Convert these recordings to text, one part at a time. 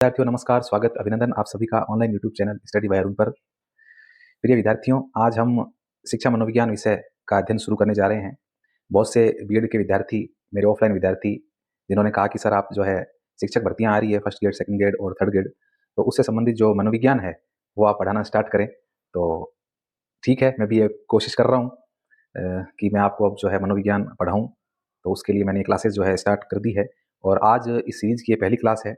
विद्यार्थियों नमस्कार, स्वागत, अभिनंदन आप सभी का online YouTube channel study bye Arun पर। प्रिय विद्यार्थियों, आज हम शिक्षा मनोविज्ञान विषय का अध्ययन शुरू करने जा रहे हैं। बहुत से बीएड के विद्यार्थी, मेरे ऑफलाइन विद्यार्थी, जिन्होंने कहा कि सर आप जो है शिक्षक भर्तियां आ रही है फर्स्ट ग्रेड, सेकंड ग्रेड और थर्ड ग्रेड, तो उससे संबंधित जो मनोविज्ञान है वो आप पढ़ाना स्टार्ट करें। तो ठीक है, मैं भी ये कोशिश कर रहा हूँ कि मैं आपको अब जो है मनोविज्ञान पढ़ाऊँ। तो उसके लिए मैंने क्लासेस जो है स्टार्ट कर दी है और आज इस सीरीज़ की ये पहली क्लास है।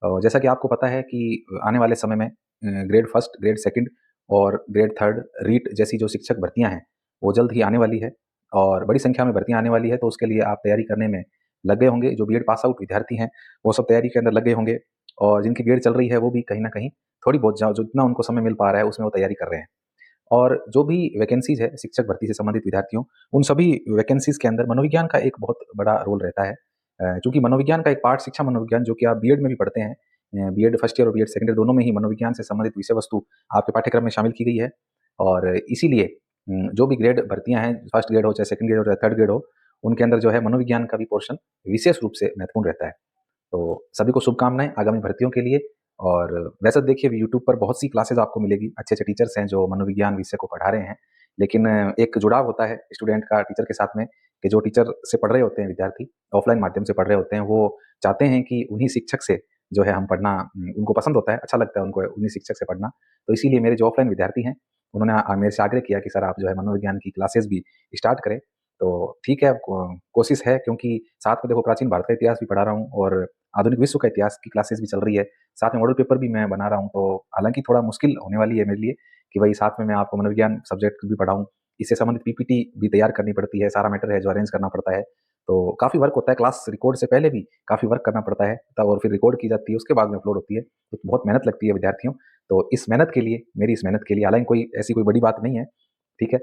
जैसा कि आपको पता है कि आने वाले समय में ग्रेड फर्स्ट, ग्रेड सेकंड और ग्रेड थर्ड रीट जैसी जो शिक्षक भर्तियां हैं वो जल्द ही आने वाली है और बड़ी संख्या में भर्तियां आने वाली है। तो उसके लिए आप तैयारी करने में लग गए होंगे। जो बीएड पास आउट विद्यार्थी हैं वो सब तैयारी के अंदर लग गए होंगे और जिनकी बीएड चल रही है वो भी कहीं ना कहीं थोड़ी बहुत जो जितना उनको समय मिल पा रहा है उसमें वो तैयारी कर रहे हैं। और जो भी वैकेंसीज है शिक्षक भर्ती से संबंधित विद्यार्थियों, उन सभी वैकेंसीज के अंदर मनोविज्ञान का एक बहुत बड़ा रोल रहता है। चूंकि मनोविज्ञान का एक पार्ट शिक्षा मनोविज्ञान, जो कि आप बीएड में भी पढ़ते हैं, बीएड फर्स्ट ईयर और बीएड सेकंड ईयर दोनों में ही मनोविज्ञान से संबंधित विषय वस्तु आपके पाठ्यक्रम में शामिल की गई है। और इसीलिए जो भी ग्रेड भर्तियां हैं, फर्स्ट ग्रेड हो चाहे सेकंड ग्रेड हो चाहे थर्ड ग्रेड हो, उनके अंदर जो है मनोविज्ञान का भी पोर्शन विशेष रूप से महत्वपूर्ण रहता है। तो सभी को शुभकामनाएं आगामी भर्तियों के लिए। और वैसे तो देखिए यूट्यूब पर बहुत सी क्लासेस आपको मिलेगी, अच्छे-अच्छे टीचर्स हैं जो मनोविज्ञान विषय को पढ़ा रहे हैं। लेकिन एक जुड़ाव होता है स्टूडेंट का टीचर के साथ में, कि जो टीचर से पढ़ रहे होते हैं विद्यार्थी, ऑफलाइन माध्यम से पढ़ रहे होते हैं, वो चाहते हैं कि उन्हीं शिक्षक से जो है हम पढ़ना, उनको पसंद होता है, अच्छा लगता है उनको उन्हीं शिक्षक से पढ़ना। तो इसीलिए मेरे जो ऑफलाइन विद्यार्थी हैं, उन्होंने मेरे से आग्रह किया कि सर आप जो है मनोविज्ञान की क्लासेस भी स्टार्ट करें। तो ठीक है, कोशिश है, क्योंकि साथ में देखो प्राचीन भारत का इतिहास भी पढ़ा रहा हूँ और आधुनिक विश्व का इतिहास की क्लासेस भी चल रही है। साथ में मॉडल पेपर भी मैं बना रहा हूँ। तो हालाँकि थोड़ा मुश्किल होने वाली है मेरे लिए कि भई साथ में मैं आपको मनोविज्ञान सब्जेक्ट भी पढ़ाऊँ। इससे संबंधित पीपीटी भी तैयार करनी पड़ती है, सारा मैटर है जो अरेंज करना पड़ता है। तो काफ़ी वर्क होता है, क्लास रिकॉर्ड से पहले भी काफ़ी वर्क करना पड़ता है, तब और फिर रिकॉर्ड की जाती है, उसके बाद में अपलोड होती है। तो बहुत मेहनत लगती है विद्यार्थियों। तो इस मेहनत के लिए, मेरी इस मेहनत के लिए, हालाँकि कोई ऐसी कोई बड़ी बात नहीं है, ठीक है?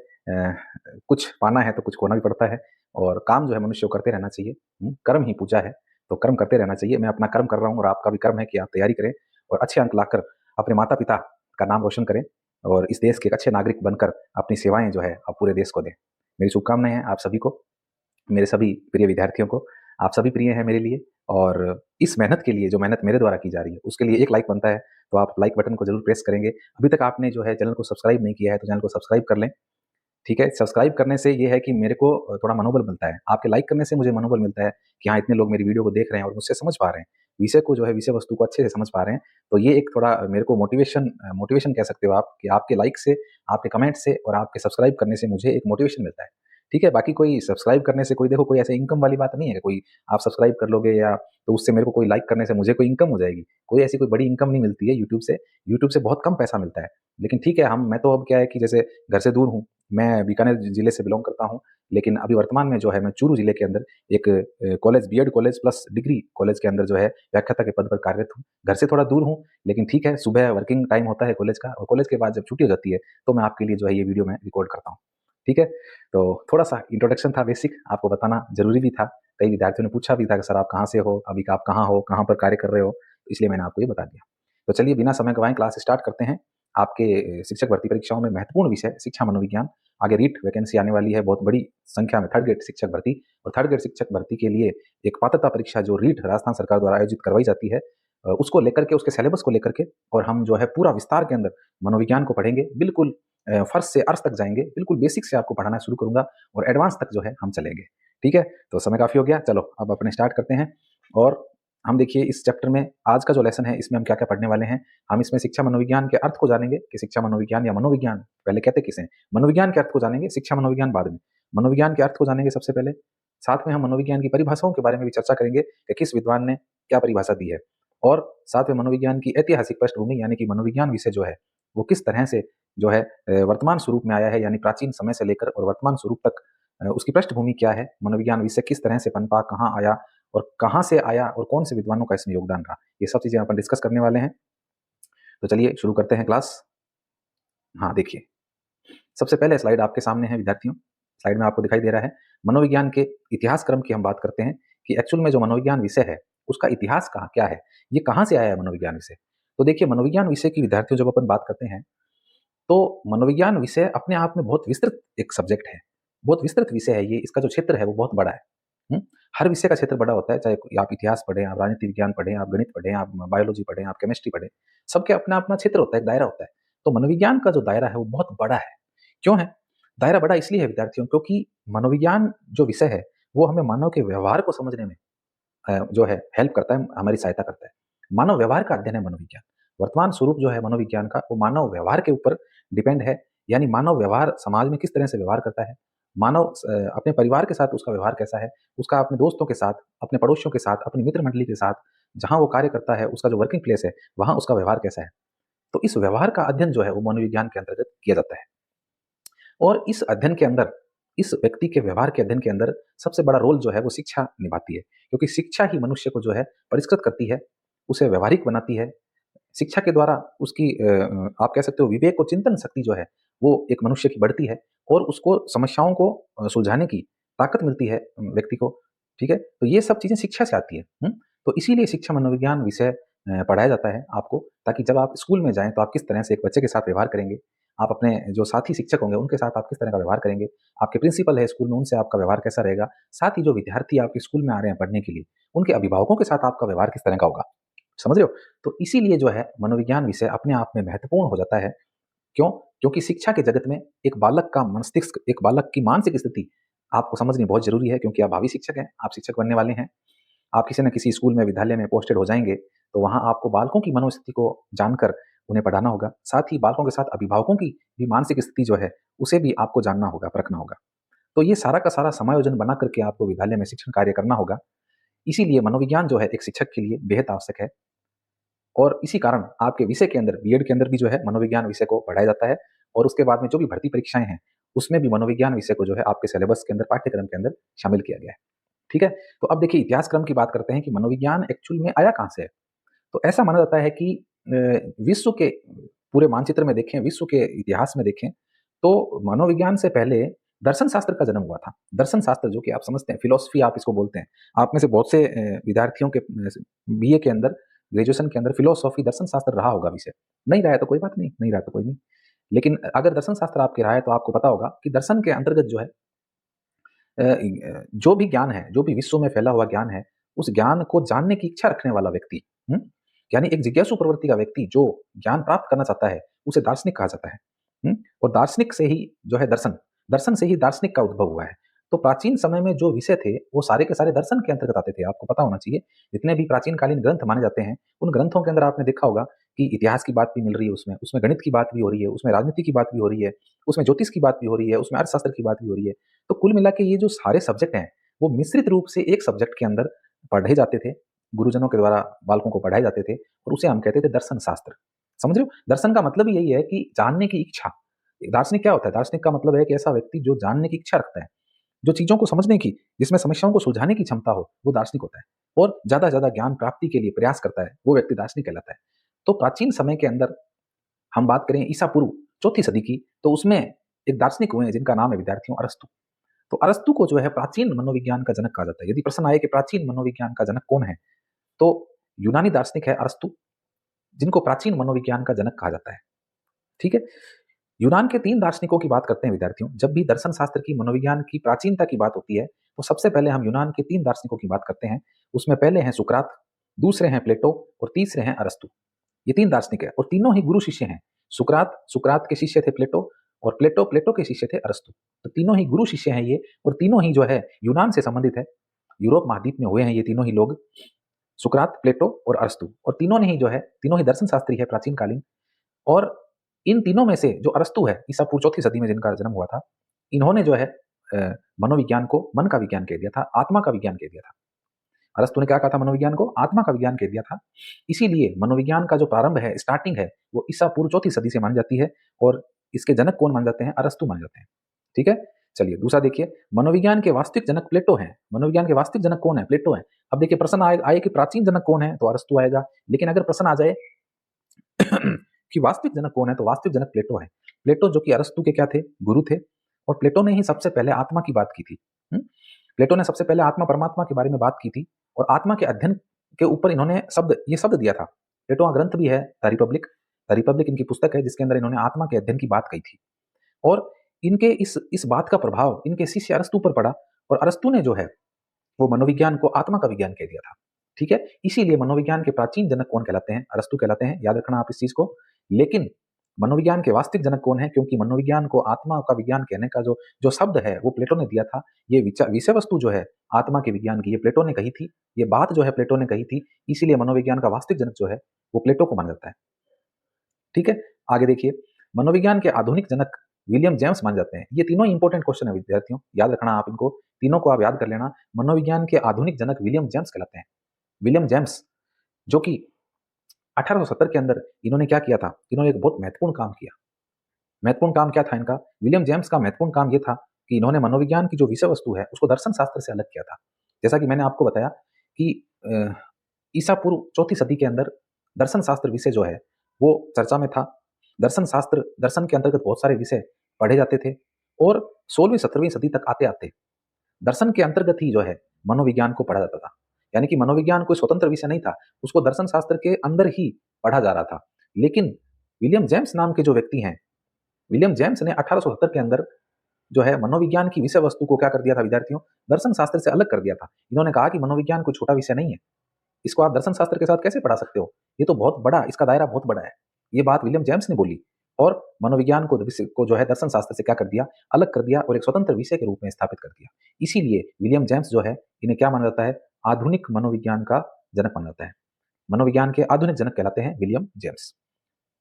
कुछ पाना है तो कुछ खोना भी पड़ता है और काम जो है मनुष्य को करते रहना चाहिए। कर्म ही पूजा है, तो कर्म करते रहना चाहिए। मैं अपना कर्म कर रहा हूँ और आपका भी कर्म है कि आप तैयारी करें और अच्छे अंक लाकर अपने माता-पिता का नाम रोशन करें और इस देश के एक अच्छे नागरिक बनकर अपनी सेवाएँ जो है आप पूरे देश को दें। मेरी शुभकामनाएँ हैं आप सभी को, मेरे सभी प्रिय विद्यार्थियों को। आप सभी प्रिय हैं मेरे लिए और इस मेहनत के लिए, जो मेहनत मेरे द्वारा की जा रही है, उसके लिए एक लाइक बनता है, तो आप लाइक बटन को ज़रूर प्रेस करेंगे। अभी तक आपने जो है चैनल को सब्सक्राइब नहीं किया है, तो चैनल को सब्सक्राइब कर लें। ठीक है? सब्सक्राइब करने से ये है कि मेरे को थोड़ा मनोबल मिलता है। आपके लाइक करने से मुझे मनोबल मिलता है कि हाँ, इतने लोग मेरी वीडियो को देख रहे हैं और मुझसे समझ पा रहे हैं। विषय को जो है, विषय वस्तु को अच्छे से समझ पा रहे हैं। तो ये एक थोड़ा मेरे को मोटिवेशन कह सकते हो आप, कि आपके लाइक से, आपके कमेंट से और आपके सब्सक्राइब करने से मुझे एक मोटिवेशन मिलता है। ठीक है? बाकी कोई सब्सक्राइब करने से, कोई देखो कोई ऐसे इनकम वाली बात नहीं है कि कोई आप सब्सक्राइब कर लोगे या तो उससे मेरे को कोई लाइक करने से मुझे कोई इनकम हो जाएगी। कोई ऐसी कोई बड़ी इनकम नहीं मिलती है यूट्यूब से। यूट्यूब से बहुत कम पैसा मिलता है। लेकिन ठीक है, मैं तो अब क्या है कि जैसे घर से दूर हूँ, मैं बीकानेर जिले से बिलॉन्ग करता हूँ, लेकिन अभी वर्तमान में जो है मैं चूरू जिले के अंदर एक college, BEd college plus degree college के अंदर जो है व्याख्याता के पद पर कार्यरत हूँ। घर से थोड़ा दूर हूँ, लेकिन ठीक है, सुबह वर्किंग टाइम होता है कॉलेज का और कॉलेज के बाद जब छुट्टी हो जाती है, तो मैं आपके लिए जो है ये वीडियो मैं रिकॉर्ड करता हूँ। ठीक है? तो थोड़ा-सा इंट्रोडक्शन था, बेसिक आपको बताना ज़रूरी भी था। कई विद्यार्थियों ने पूछा भी था कि सर आप कहाँ से हो? अभी आप कहाँ हो? कहाँ पर कार्य कर रहे हो? इसलिए मैंने आपको ये बता दिया। तो चलिए बिना समय गँवाए क्लास स्टार्ट करते हैं। आपके शिक्षक भर्ती परीक्षाओं में महत्वपूर्ण विषय शिक्षा मनोविज्ञान। आगे रीट वैकेंसी आने वाली है बहुत बड़ी संख्या में, थर्ड ग्रेड शिक्षक भर्ती, और थर्ड ग्रेड शिक्षक भर्ती के लिए एक पात्रता परीक्षा जो रीट राजस्थान सरकार द्वारा आयोजित करवाई जाती है, उसको लेकर के, उसके सिलेबस को लेकर के, और हम जो है पूरा विस्तार के अंदर मनोविज्ञान को पढ़ेंगे। बिल्कुल फर्स्ट से अर्थ तक जाएँगे, बिल्कुल बेसिक से आपको पढ़ाना शुरू करूँगा और एडवांस तक जो है हम चलेंगे। ठीक है? तो समय काफ़ी हो गया, चलो अब अपने स्टार्ट करते हैं। और हम देखिए इस चैप्टर में आज का जो लेसन है इसमें हम क्या-क्या पढ़ने वाले हैं। हम इसमें शिक्षा मनोविज्ञान के अर्थ को जानेंगे कि शिक्षा मनोविज्ञान या मनोविज्ञान पहले कहते किसे हैं? मनोविज्ञान के अर्थ को जानेंगे, शिक्षा मनोविज्ञान बाद में। मनोविज्ञान के अर्थ को जानेंगे सबसे पहले, साथ में हम मनोविज्ञान की परिभाषाओं के बारे में भी चर्चा करेंगे कि किस विद्वान ने क्या परिभाषा दी है। और साथ में मनोविज्ञान की ऐतिहासिक पृष्ठभूमि, यानी कि मनोविज्ञान विषय जो है, वो किस तरह से जो है वर्तमान स्वरूप में आया है, यानी प्राचीन समय से लेकर और वर्तमान स्वरूप तक उसकी पृष्ठभूमि क्या है, मनोविज्ञान विषय किस तरह से पनपा, कहाँ आया और कहाँ से आया और कौन से विद्वानों का इसमें योगदान रहा, ये सब चीज़ें अपन डिस्कस करने वाले हैं। तो चलिए शुरू करते हैं क्लास। हाँ, देखिए, सबसे पहले स्लाइड आपके सामने है विद्यार्थियों। स्लाइड में आपको दिखाई दे रहा है, मनोविज्ञान के इतिहास क्रम की हम बात करते हैं कि एक्चुअल में जो मनोविज्ञान विषय है, उसका इतिहास कहाँ क्या है? ये कहाँ से आया है मनोविज्ञान विषय? तो देखिए, मनोविज्ञान विषय की विद्यार्थियों जब अपन बात करते हैं, तो मनोविज्ञान विषय अपने आप में बहुत विस्तृत एक सब्जेक्ट है, बहुत विस्तृत विषय है ये, इसका जो क्षेत्र है वो बहुत बड़ा है। हर विषय का क्षेत्र बड़ा होता है, चाहे आप इतिहास पढ़ें, आप राजनीति विज्ञान पढ़ें, आप गणित पढ़ें, आप बायोलॉजी पढ़ें, आप केमिस्ट्री पढ़ें, सबके अपना-अपना क्षेत्र होता है, एक दायरा होता है। तो मनोविज्ञान का जो दायरा है वो बहुत बड़ा है। क्यों है? दायरा बड़ा इसलिए है विद्यार्थियों, क्योंकि मनोविज्ञान जो विषय है, वो हमें मानव के व्यवहार को समझने में जो है हेल्प करता है, हमारी सहायता करता है। मानव व्यवहार का अध्ययन है मनोविज्ञान। वर्तमान स्वरूप जो है मनोविज्ञान का, वो मानव व्यवहार के ऊपर डिपेंड है। यानी मानव व्यवहार समाज में किस तरह से व्यवहार करता है, मानव अपने परिवार के साथ उसका व्यवहार कैसा है, उसका अपने दोस्तों के साथ, अपने पड़ोसियों के साथ, अपनी मित्र मंडली के साथ, जहाँ वो कार्य करता है, उसका जो वर्किंग प्लेस है, वहाँ उसका व्यवहार कैसा है। तो इस व्यवहार का अध्ययन जो है वो मनोविज्ञान के अंतर्गत किया जाता है। और इस अध्ययन के अंदर, इस व्यक्ति के व्यवहार के अध्ययन के अंदर सबसे बड़ा रोल जो है वो शिक्षा निभाती है। क्योंकि शिक्षा ही मनुष्य को जो है परिष्कृत करती है, उसे व्यावहारिक बनाती है। शिक्षा के द्वारा उसकी आप कह सकते हो विवेक और चिंतन शक्ति जो है, वो एक मनुष्य की बढ़ती है और उसको समस्याओं को सुलझाने की ताकत मिलती है व्यक्ति को, ठीक है? तो ये सब चीज़ें शिक्षा से आती है। तो इसीलिए शिक्षा मनोविज्ञान विषय पढ़ाया जाता है आपको, ताकि जब आप स्कूल में जाएँ तो आप किस तरह से एक बच्चे के साथ व्यवहार करेंगे, आप अपने जो साथी शिक्षक होंगे उनके साथ आप किस तरह का व्यवहार करेंगे, आपके प्रिंसिपल है स्कूल में उनसे आपका व्यवहार कैसा रहेगा, साथ ही जो विद्यार्थी आपके स्कूल में आ रहे हैं पढ़ने के लिए, उनके अभिभावकों के साथ आपका व्यवहार किस तरह का होगा। समझ रहे हो? तो इसीलिए जो है मनोविज्ञान विषय अपने आप में महत्वपूर्ण हो जाता है। क्यों? क्योंकि शिक्षा के जगत में एक बालक का मस्तिष्क, एक बालक की मानसिक स्थिति आपको समझनी बहुत ज़रूरी है, क्योंकि आप भावी शिक्षक हैं, आप शिक्षक बनने वाले हैं। आप किसी न किसी स्कूल में, विद्यालय में पोस्टेड हो जाएँगे, तो वहाँ आपको बालकों की मनोस्थिति को जानकर उन्हें पढ़ाना होगा। साथ ही बालकों के साथ अभिभावकों की भी मानसिक स्थिति जो है, उसे भी आपको जानना होगा, परखना होगा। तो ये सारा का सारा समायोजन बना कर के आपको विद्यालय में शिक्षण कार्य करना होगा। इसीलिए मनोविज्ञान जो है एक शिक्षक के लिए बेहद आवश्यक है। और इसी कारण आपके विषय के अंदर, बीएड के अंदर भी जो है मनोविज्ञान विषय को पढ़ाया जाता है और उसके बाद में जो भी भर्ती परीक्षाएँ हैं, उसमें भी मनोविज्ञान विषय को जो है आपके सिलेबस के अंदर, पाठ्यक्रम के अंदर शामिल किया गया है। ठीक है? तो अब देखिए इतिहास क्रम की बात करते हैं कि मनोविज्ञान एक्चुअल में आया कहाँ से है? तो ऐसा माना जाता है कि विश्व के पूरे मानचित्र में देखें, विश्व के इतिहास में देखें, तो मनोविज्ञान से पहले दर्शन शास्त्र का जन्म हुआ था। दर्शन शास्त्र जो कि आप समझते हैं, फिलॉसफी आप इसको बोलते हैं। आप में से बहुत से विद्यार्थियों के बीए के अंदर, ग्रेजुएशन के अंदर फिलॉसफी, दर्शन शास्त्र रहा होगा विषय। नहीं रहा है तो कोई बात नहीं, नहीं रहा तो कोई नहीं। लेकिन अगर दर्शन शास्त्र आपके रहा है तो आपको पता होगा कि दर्शन के अंतर्गत जो है जो भी ज्ञान है, जो भी विश्व में फैला हुआ ज्ञान है, उस ज्ञान को जानने की इच्छा रखने वाला व्यक्ति, यानी एक जिज्ञासु प्रवृत्ति का व्यक्ति जो ज्ञान प्राप्त करना चाहता है, उसे दार्शनिक कहा जाता है। और दार्शनिक से ही जो है दर्शन, दर्शन से ही दार्शनिक का उद्भव हुआ है। तो प्राचीन समय में जो विषय थे, वो सारे के सारे दर्शन के अंतर्गत आते थे, आपको पता होना चाहिए। जितने भी प्राचीन कालीन ग्रंथ माने जाते हैं, उन ग्रंथों के अंदर आपने देखा होगा कि इतिहास की बात भी मिल रही है उसमें, उसमें गणित की बात भी हो रही है, उसमें राजनीति की बात भी हो रही है, उसमें ज्योतिष की बात भी हो रही है, उसमें अर्थशास्त्र की बात भी हो रही है। तो कुल मिला के ये जो सारे सब्जेक्ट हैं, वो मिश्रित रूप से एक सब्जेक्ट के अंदर पढ़े जाते थे, गुरुजनों के द्वारा बालकों को पढ़ाए जाते थे और उसे हम कहते थे दर्शन शास्त्र। समझ रहे हो? दर्शन का मतलब ही यही है कि जानने की इच्छा। दार्शनिक क्या होता है? दार्शनिक का मतलब है कि ऐसा व्यक्ति जो जानने की इच्छा रखता है, जो चीज़ों को समझने की, जिसमें समस्याओं को सुलझाने की क्षमता हो, वो दार्शनिक होता है और ज़्यादा से ज़्यादा ज्ञान प्राप्ति के लिए प्रयास करता है, वो व्यक्ति दार्शनिक कहलाता है। तो प्राचीन समय के अंदर हम बात करें ईसा पूर्व 4वीं सदी की, तो उसमें एक दार्शनिक हुए हैं जिनका नाम है विद्यार्थियों अरस्तु। तो अरस्तु को जो है प्राचीन मनोविज्ञान का जनक कहा जाता है। यदि प्रश्न आए कि प्राचीन मनोविज्ञान का जनक कौन है? तो यूनानी दार्शनिक है अरस्तु, जिनको प्राचीन मनोविज्ञान का जनक कहा जाता है। ठीक है? यूनान के 3 दार्शनिकों की बात करते हैं विद्यार्थियों। जब भी दर्शन शास्त्र की, मनोविज्ञान की प्राचीनता की बात होती है, तो सबसे पहले हम यूनान के 3 दार्शनिकों की बात करते हैं। उसमें पहले हैं सुकरात, दूसरे हैं प्लेटो और तीसरे हैं अरस्तु। ये 3 दार्शनिक हैं और तीनों ही गुरु शिष्य हैं। सुकरात, सुकरात के शिष्य थे प्लेटो और प्लेटो, प्लेटो के शिष्य थे अरस्तु। तो तीनों ही गुरु शिष्य हैं ये और तीनों ही जो है यूनान से संबंधित है। यूरोप महाद्वीप में हुए हैं ये तीनों ही लोग, सुकरात, प्लेटो और अरस्तु, और तीनों ने ही जो है, तीनों ही दर्शन शास्त्री है प्राचीन कालीन। और इन तीनों में से जो अरस्तु है, ईसा पूर्व 4वीं सदी में जिनका जन्म हुआ था, इन्होंने जो है मनोविज्ञान को मन का विज्ञान कह दिया था, आत्मा का विज्ञान कह दिया था। अरस्तु ने क्या कहा था मनोविज्ञान को? आत्मा का विज्ञान कह दिया था। इसीलिए मनोविज्ञान का जो प्रारंभ है, स्टार्टिंग है, वो ईसा पूर्व 4वीं सदी से मानी जाती है और इसके जनक कौन माने जाते हैं? अरस्तु माने जाते हैं। ठीक है? चलिए दूसरा देखिए, मनोविज्ञान के वास्तविक जनक प्लेटो हैं। मनोविज्ञान के वास्तविक जनक कौन है? प्लेटो हैं। अब देखिए प्रश्न आए कि प्राचीन जनक कौन है? तो अरस्तु आएगा। लेकिन अगर प्रश्न आ जाए कि वास्तविक जनक कौन है? तो वास्तविक जनक प्लेटो है। प्लेटो जो कि अरस्तु के क्या थे? गुरु थे और प्लेटो ने ही सबसे पहले आत्मा की बात की थी। प्लेटो ने सबसे पहले आत्मा परमात्मा के बारे में बात की थी और आत्मा के अध्ययन के ऊपर इन्होंने ये शब्द दिया था। प्लेटो का ग्रंथ भी है द रिपब्लिक। द रिपब्लिक इनकी पुस्तक है जिसके अंदर इन्होंने आत्मा के अध्ययन की बात कही थी और इनके इस बात का प्रभाव इनके शिष्य अरस्तु पर पड़ा और अरस्तु ने जो है वो मनोविज्ञान को आत्मा का विज्ञान कह दिया था। ठीक है, इसीलिए मनोविज्ञान के प्राचीन जनक कौन कहलाते हैं? अरस्तु कहलाते हैं, याद रखना आप इस चीज को। लेकिन मनोविज्ञान के वास्तविक जनक कौन है? क्योंकि मनोविज्ञान को आत्मा का विज्ञान कहने का जो जो शब्द है वो प्लेटो ने दिया था। ये विषय वस्तु जो है आत्मा के विज्ञान की, ये प्लेटो ने कही थी, ये बात जो है प्लेटो ने कही थी, इसीलिए मनोविज्ञान का वास्तविक जनक जो है वो प्लेटो को माना जाता है। ठीक है, आगे देखिए, मनोविज्ञान के आधुनिक जनक विलियम जेम्स मान जाते हैं। ये तीनों इंपॉर्टेंट क्वेश्चन है विद्यार्थियों, याद रखना आप इनको, तीनों को आप याद कर लेना। मनोविज्ञान के आधुनिक जनक विलियम जेम्स कहलाते हैं। विलियम जेम्स, जो कि 1870 के अंदर इन्होंने क्या किया था? इन्होंने एक बहुत महत्वपूर्ण काम किया। महत्वपूर्ण काम क्या था इनका? विलियम जेम्स का महत्वपूर्ण काम यह था कि इन्होंने मनोविज्ञान की जो विषय वस्तु है उसको दर्शन शास्त्र से अलग किया था। जैसा कि मैंने आपको बताया कि ईसा पूर्व 4वीं सदी के अंदर दर्शन शास्त्र विषय जो है वो चर्चा में था। दर्शन शास्त्र, दर्शन के अंतर्गत बहुत सारे विषय पढ़े जाते थे और 16वीं 17वीं सदी तक आते आते दर्शन के अंतर्गत ही जो है मनोविज्ञान को पढ़ा जाता था। यानी कि मनोविज्ञान कोई स्वतंत्र विषय नहीं था, उसको दर्शन शास्त्र के अंदर ही पढ़ा जा रहा था। लेकिन विलियम जेम्स नाम के जो व्यक्ति हैं, विलियम जेम्स ने 1870 के अंदर जो है मनोविज्ञान की विषय वस्तु को क्या कर दिया था विद्यार्थियों? दर्शन शास्त्र से अलग कर दिया था। इन्होंने कहा कि मनोविज्ञान कोई छोटा विषय नहीं है, इसको आप दर्शन शास्त्र के साथ कैसे पढ़ा सकते हो? ये तो बहुत बड़ा, इसका दायरा बहुत बड़ा है। ये बात विलियम जेम्स ने बोली और मनोविज्ञान को जो है दर्शन शास्त्र से क्या कर दिया? अलग कर दिया और एक स्वतंत्र विषय के रूप में स्थापित कर दिया। इसीलिए विलियम जेम्स जो है इन्हें क्या माना जाता है? आधुनिक मनोविज्ञान का जनक माना जाता है। मनोविज्ञान के आधुनिक जनक कहलाते हैं विलियम जेम्स।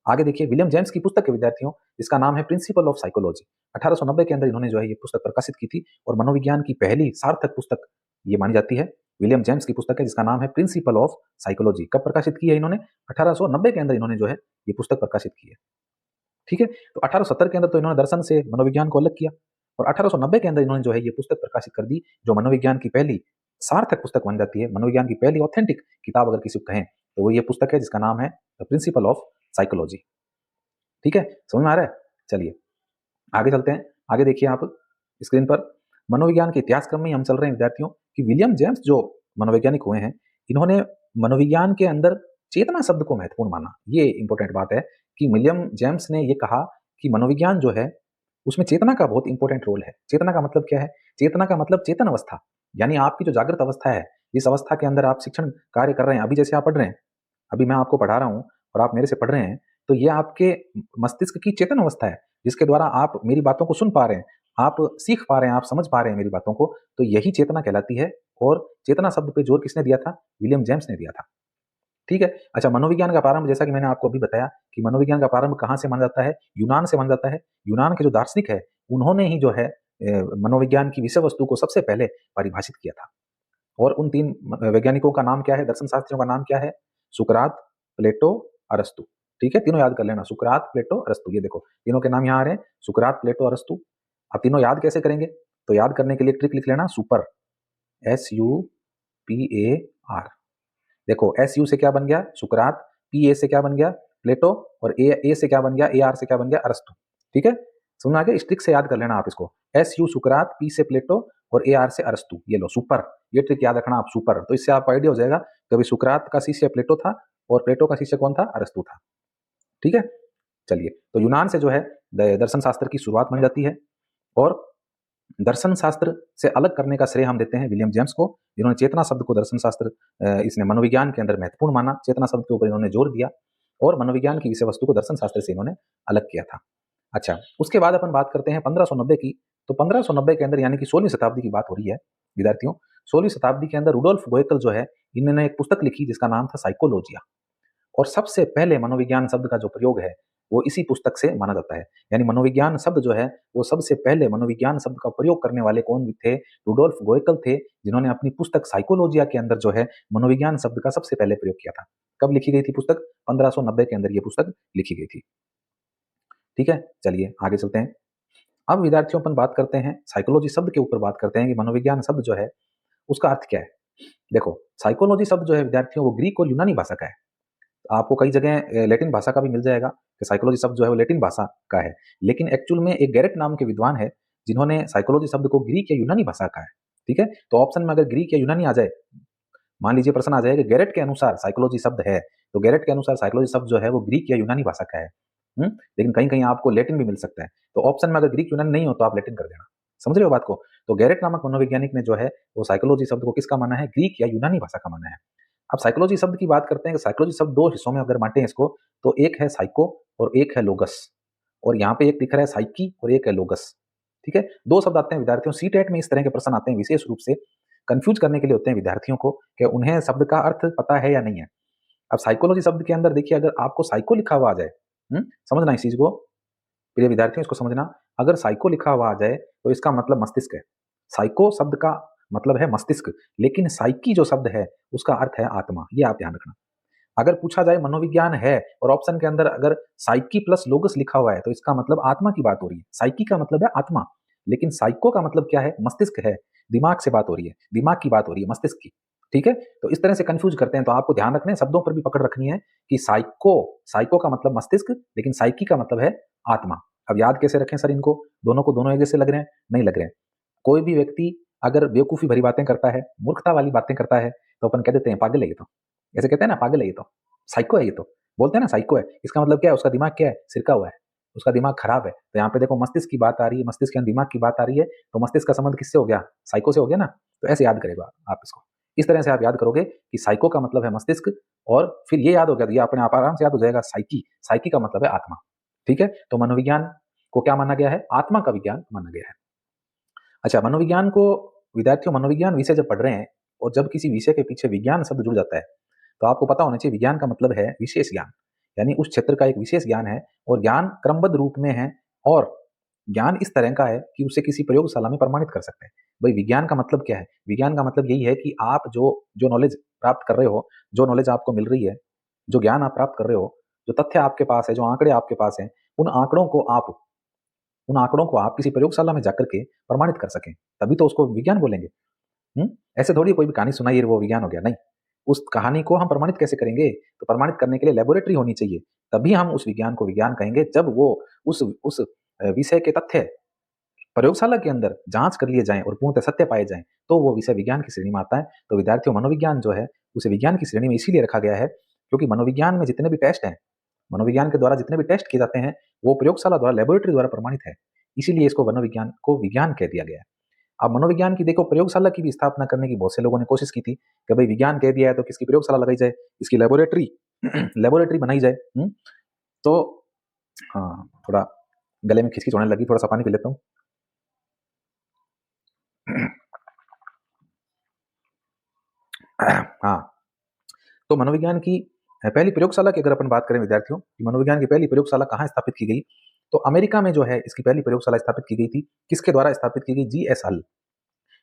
आगे देखिए, विलियम जेम्स की पुस्तक के विद्यार्थियों, इसका नाम है प्रिंसिपल ऑफ साइकोलॉजी। 1890 के अंदर इन्होंने जो है ये पुस्तक प्रकाशित की थी और मनोविज्ञान की पहली सार्थक पुस्तक ये मानी जाती है। विलियम जेम्स की पुस्तक है जिसका नाम है प्रिंसिपल ऑफ साइकोलॉजी। कब प्रकाशित की है इन्होंने? 1890 के अंदर इन्होंने जो है ये पुस्तक प्रकाशित की है। ठीक है, तो 1870 के अंदर तो इन्होंने दर्शन से मनोविज्ञान को अलग किया और 1890 के अंदर इन्होंने जो है ये पुस्तक प्रकाशित कर दी, जो मनोविज्ञान की पहली सार्थक पुस्तक बन जाती है। मनोविज्ञान की पहली ऑथेंटिक किताब अगर किसी को कहें तो वो ये पुस्तक है जिसका नाम है द प्रिंसिपल ऑफ साइकोलॉजी। ठीक है, समझ में आ रहा है? चलिए आगे चलते हैं। आगे देखिए आप स्क्रीन पर, मनोविज्ञान के इतिहास क्रम में हम चल रहे हैं विद्यार्थियों कि विलियम जेम्स जो मनोवैज्ञानिक हुए हैं, इन्होंने मनोविज्ञान के अंदर चेतना शब्द को महत्वपूर्ण माना। ये इंपॉर्टेंट बात है कि विलियम जेम्स ने ये कहा कि मनोविज्ञान जो है उसमें चेतना का बहुत इंपॉर्टेंट रोल है। चेतना का मतलब क्या है? चेतना का मतलब चेतन अवस्था, यानी आपकी जो जागृत अवस्था है, जिस अवस्था के अंदर आप शिक्षण कार्य कर रहे हैं। अभी जैसे आप पढ़ रहे हैं, अभी मैं आपको पढ़ा रहा हूँ और आप मेरे से पढ़ रहे हैं, तो ये आपके मस्तिष्क की चेतन अवस्था है जिसके द्वारा आप मेरी बातों को सुन पा रहे हैं, आप सीख पा रहे हैं, आप समझ पा रहे हैं मेरी बातों को, तो यही चेतना कहलाती है। और चेतना शब्द पे जोर किसने दिया था? विलियम जेम्स ने दिया था। ठीक है, अच्छा, मनोविज्ञान का प्रारंभ, जैसा कि मैंने आपको अभी बताया कि मनोविज्ञान का प्रारंभ कहाँ से माना जाता है? यूनान से माना जाता है। यूनान के जो दार्शनिक है उन्होंने ही जो है मनोविज्ञान की विषय वस्तु को सबसे पहले परिभाषित किया था। और उन 3 वैज्ञानिकों का नाम क्या है? दर्शन शास्त्रियों का नाम क्या है? सुकरात, प्लेटो, अरस्तु। ठीक है, तीनों याद कर लेना, सुकरात, प्लेटो, अरस्तू। ये देखो तीनों के नाम यहाँ आ रहे हैं, सुकरात, प्लेटो, अरस्तू। अब तीनों याद कैसे करेंगे? तो याद करने के लिए ट्रिक लिख लेना, सुपर, SUPAR। देखो SU से क्या बन गया? सुकरात, PA से क्या बन गया? प्लेटो, और A से क्या बन गया? AR से क्या बन गया? अरस्तु। ठीक है, समझ में आ गया? इस ट्रिक से याद कर लेना आप इसको, SU सुकरात, P से प्लेटो और AR से अरस्तु। ये लो सुपर, ये ट्रिक याद रखना आप, सुपर। तो इससे आपको आइडिया हो जाएगा कभी सुकरात का शिष्य प्लेटो था और प्लेटो का शिष्य कौन था? अरस्तु था। ठीक है, चलिए, तो यूनान से जो है दर्शन शास्त्र की शुरुआत बन जाती है और दर्शन शास्त्र से अलग करने का श्रेय हम देते हैं विलियम जेम्स को, जिन्होंने चेतना शब्द को दर्शन शास्त्र इसने मनोविज्ञान के अंदर महत्वपूर्ण माना। चेतना शब्द के ऊपर इन्होंने जोर दिया और मनोविज्ञान की विषय वस्तु को दर्शन शास्त्र से इन्होंने अलग किया था। अच्छा, उसके बाद अपन बात करते हैं 1590 की। तो 1590 के अंदर, यानी कि 16वीं शताब्दी की बात हो रही है विद्यार्थियों। 16वीं शताब्दी के अंदर रुडोल्फ गोएकल जो है, इन्होंने एक पुस्तक लिखी जिसका नाम था साइकोलॉजिया। और सबसे पहले मनोविज्ञान शब्द का जो प्रयोग है वो इसी पुस्तक से माना जाता है। यानी मनोविज्ञान शब्द जो है वो सबसे पहले मनोविज्ञान शब्द का प्रयोग करने वाले कौन थे? रुडोल्फ गोएकल थे, जिन्होंने अपनी पुस्तक साइकोलॉजिया के अंदर जो है मनोविज्ञान शब्द का सबसे पहले प्रयोग किया था। कब लिखी गई थी पुस्तक? 1590 के अंदर ये पुस्तक लिखी गई थी। ठीक है, चलिए आगे चलते हैं। अब विद्यार्थियों अपन बात करते हैं साइकोलॉजी शब्द के ऊपर, बात करते हैं कि मनोविज्ञान शब्द जो है उसका अर्थ क्या है। देखो, साइकोलॉजी शब्द जो है विद्यार्थियों वो ग्रीक और यूनानी भाषा का है। आपको कई जगह लैटिन भाषा का भी मिल जाएगा कि साइकोलॉजी शब्द जो है वो लैटिन भाषा का है, लेकिन एक्चुअल में एक गैरेट नाम के विद्वान है जिन्होंने साइकोलॉजी शब्द को ग्रीक या यूनानी भाषा का है। ठीक है, तो ऑप्शन में अगर ग्रीक या यूनानी आ जाए, मान लीजिए प्रश्न आ जाए कि गैरेट के अनुसार साइकोलॉजी शब्द है, तो गैरेट के अनुसार साइकोलॉजी शब्द जो है वो ग्रीक या यूनानी भाषा का है। लेकिन कहीं कहीं आपको लैटिन भी मिल सकता है, तो ऑप्शन में अगर ग्रीक यूनानी नहीं हो तो आप लैटिन कर देना। समझ रहे हो बात को? तो गैरेट नामक मनोवैज्ञानिक ने जो है वो साइकोलॉजी शब्द को किसका माना है? ग्रीक या यूनानी भाषा का माना है। अब साइकोलॉजी शब्द की बात करते हैं कि साइकोलॉजी शब्द 2 हिस्सों में अगर बाँटे इसको, तो एक है साइको और एक है लोगस। और यहाँ पे एक दिख रहा है साइकी और एक है लोगस। ठीक है? 2 शब्द आते हैं विद्यार्थियों, सीटेट में इस तरह के प्रश्न आते हैं विशेष रूप से कन्फ्यूज़ करने के लिए होते हैं विद्यार्थियों को कि उन्हें शब्द का अर्थ पता है या नहीं है। अब साइकोलॉजी शब्द के अंदर देखिए अगर आपको साइको लिखा हुआ आ जाए, समझना इस चीज़ को, प्रिय विद्यार्थियों इसको समझना, अगर साइको लिखा हुआ आ जाए तो इसका मतलब मस्तिष्क है। साइको शब्द का मतलब है मस्तिष्क, लेकिन साइकी जो शब्द है उसका अर्थ है आत्मा, ये आप ध्यान रखना। अगर पूछा जाए मनोविज्ञान है और ऑप्शन के अंदर अगर साइकी प्लस लोगस लिखा हुआ है तो इसका मतलब आत्मा की बात हो रही है। साइकी का मतलब है आत्मा, लेकिन साइको का मतलब क्या है? मस्तिष्क है, दिमाग से बात हो रही है, दिमाग की बात हो रही है, मस्तिष्क की। ठीक है? तो इस तरह से कंफ्यूज करते हैं, तो आपको ध्यान रखना है, शब्दों पर भी पकड़ रखनी है कि साइको, साइको का मतलब मस्तिष्क, लेकिन साइकी का मतलब है आत्मा। अब याद कैसे रखें सर इनको? दोनों को दोनों एक जैसे लग रहे हैं? नहीं लग रहे हैं। कोई भी व्यक्ति अगर बेवकूफी भरी बातें करता है, मूर्खता वाली बातें करता है, तो अपन कह देते हैं पागल है ये तो। ऐसे कहते हैं ना, पागल है ये तो, साइको है ये तो। बोलते हैं ना साइको है, इसका मतलब क्या है? उसका दिमाग क्या है? सिरका हुआ है, उसका दिमाग खराब है। तो यहाँ पे देखो मस्तिष्क की बात आ रही है, मस्तिष्क के दिमाग की बात आ रही है, तो मस्तिष्क का संबंध किससे हो गया? साइको से हो गया ना। तो ऐसे याद करेगा आप इसको, इस तरह से आप याद करोगे कि साइको का मतलब है मस्तिष्क, और फिर ये याद हो गया, तो ये अपने आप आराम से याद हो जाएगा, साइकी, साइकी का मतलब है आत्मा। ठीक है? तो मनोविज्ञान को क्या माना गया है? आत्मा का विज्ञान माना गया है। अच्छा, मनोविज्ञान को, विद्यार्थियों मनोविज्ञान विषय जब पढ़ रहे हैं और जब किसी विषय के पीछे विज्ञान शब्द जुड़ जाता है, तो आपको पता होना चाहिए विज्ञान का मतलब है विशेष ज्ञान, यानी उस क्षेत्र का एक विशेष ज्ञान है, और ज्ञान क्रमबद्ध रूप में है, और ज्ञान इस तरह का है कि उसे किसी प्रयोगशाला में प्रमाणित कर सकते हैं। भाई विज्ञान का मतलब क्या है? विज्ञान का मतलब यही है कि आप जो जो नॉलेज प्राप्त कर रहे हो, जो नॉलेज आपको मिल रही है, जो ज्ञान आप प्राप्त कर रहे हो, जो तथ्य आपके पास है, जो आंकड़े आपके पास हैं, उन आंकड़ों को आप किसी प्रयोगशाला में जाकर के प्रमाणित कर सकें, तभी तो उसको विज्ञान बोलेंगे। ऐसे थोड़ी कोई भी कहानी सुनाई और वो विज्ञान हो गया, नहीं। उस कहानी को हम प्रमाणित कैसे करेंगे? तो प्रमाणित करने के लिए लैबोरेटरी होनी चाहिए, तभी हम उस विज्ञान को विज्ञान कहेंगे, जब वो उस विषय के तथ्य प्रयोगशाला के अंदर जांच कर लिए जाएं और पूर्णतः सत्य पाए जाएं, तो वो विषय विज्ञान की श्रेणी में आता है। तो विद्यार्थियों मनोविज्ञान जो है उसे विज्ञान की श्रेणी में इसीलिए रखा गया है क्योंकि मनोविज्ञान में जितने भी टेस्ट हैं, मनोविज्ञान के द्वारा जितने भी टेस्ट किए जाते हैं, वो प्रयोगशाला द्वारा, लैबोरेटरी द्वारा प्रमाणित है। इसीलिए इसको मनोविज्ञान को विज्ञान कह दिया गया है। अब मनोविज्ञान की देखो प्रयोगशाला की भी स्थापना करने की बहुत से लोगों ने कोशिश की थी कि भाई विज्ञान कह दिया है तो किसकी प्रयोगशाला लगाई जाए, इसकी लैबोरेटरी लैबोरेटरी बनाई जाए। तो हाँ, थोड़ा गले में खिचखिच होने लगी, थोड़ा सा पानी पी लेता हूँ। हाँ, तो मनोविज्ञान की पहली प्रयोगशाला की अगर अपन बात करें विद्यार्थियों, मनोविज्ञान की पहली प्रयोगशाला कहाँ स्थापित की गई? तो अमेरिका में जो है इसकी पहली प्रयोगशाला स्थापित की गई थी। किसके द्वारा स्थापित की गई? जीएस हल।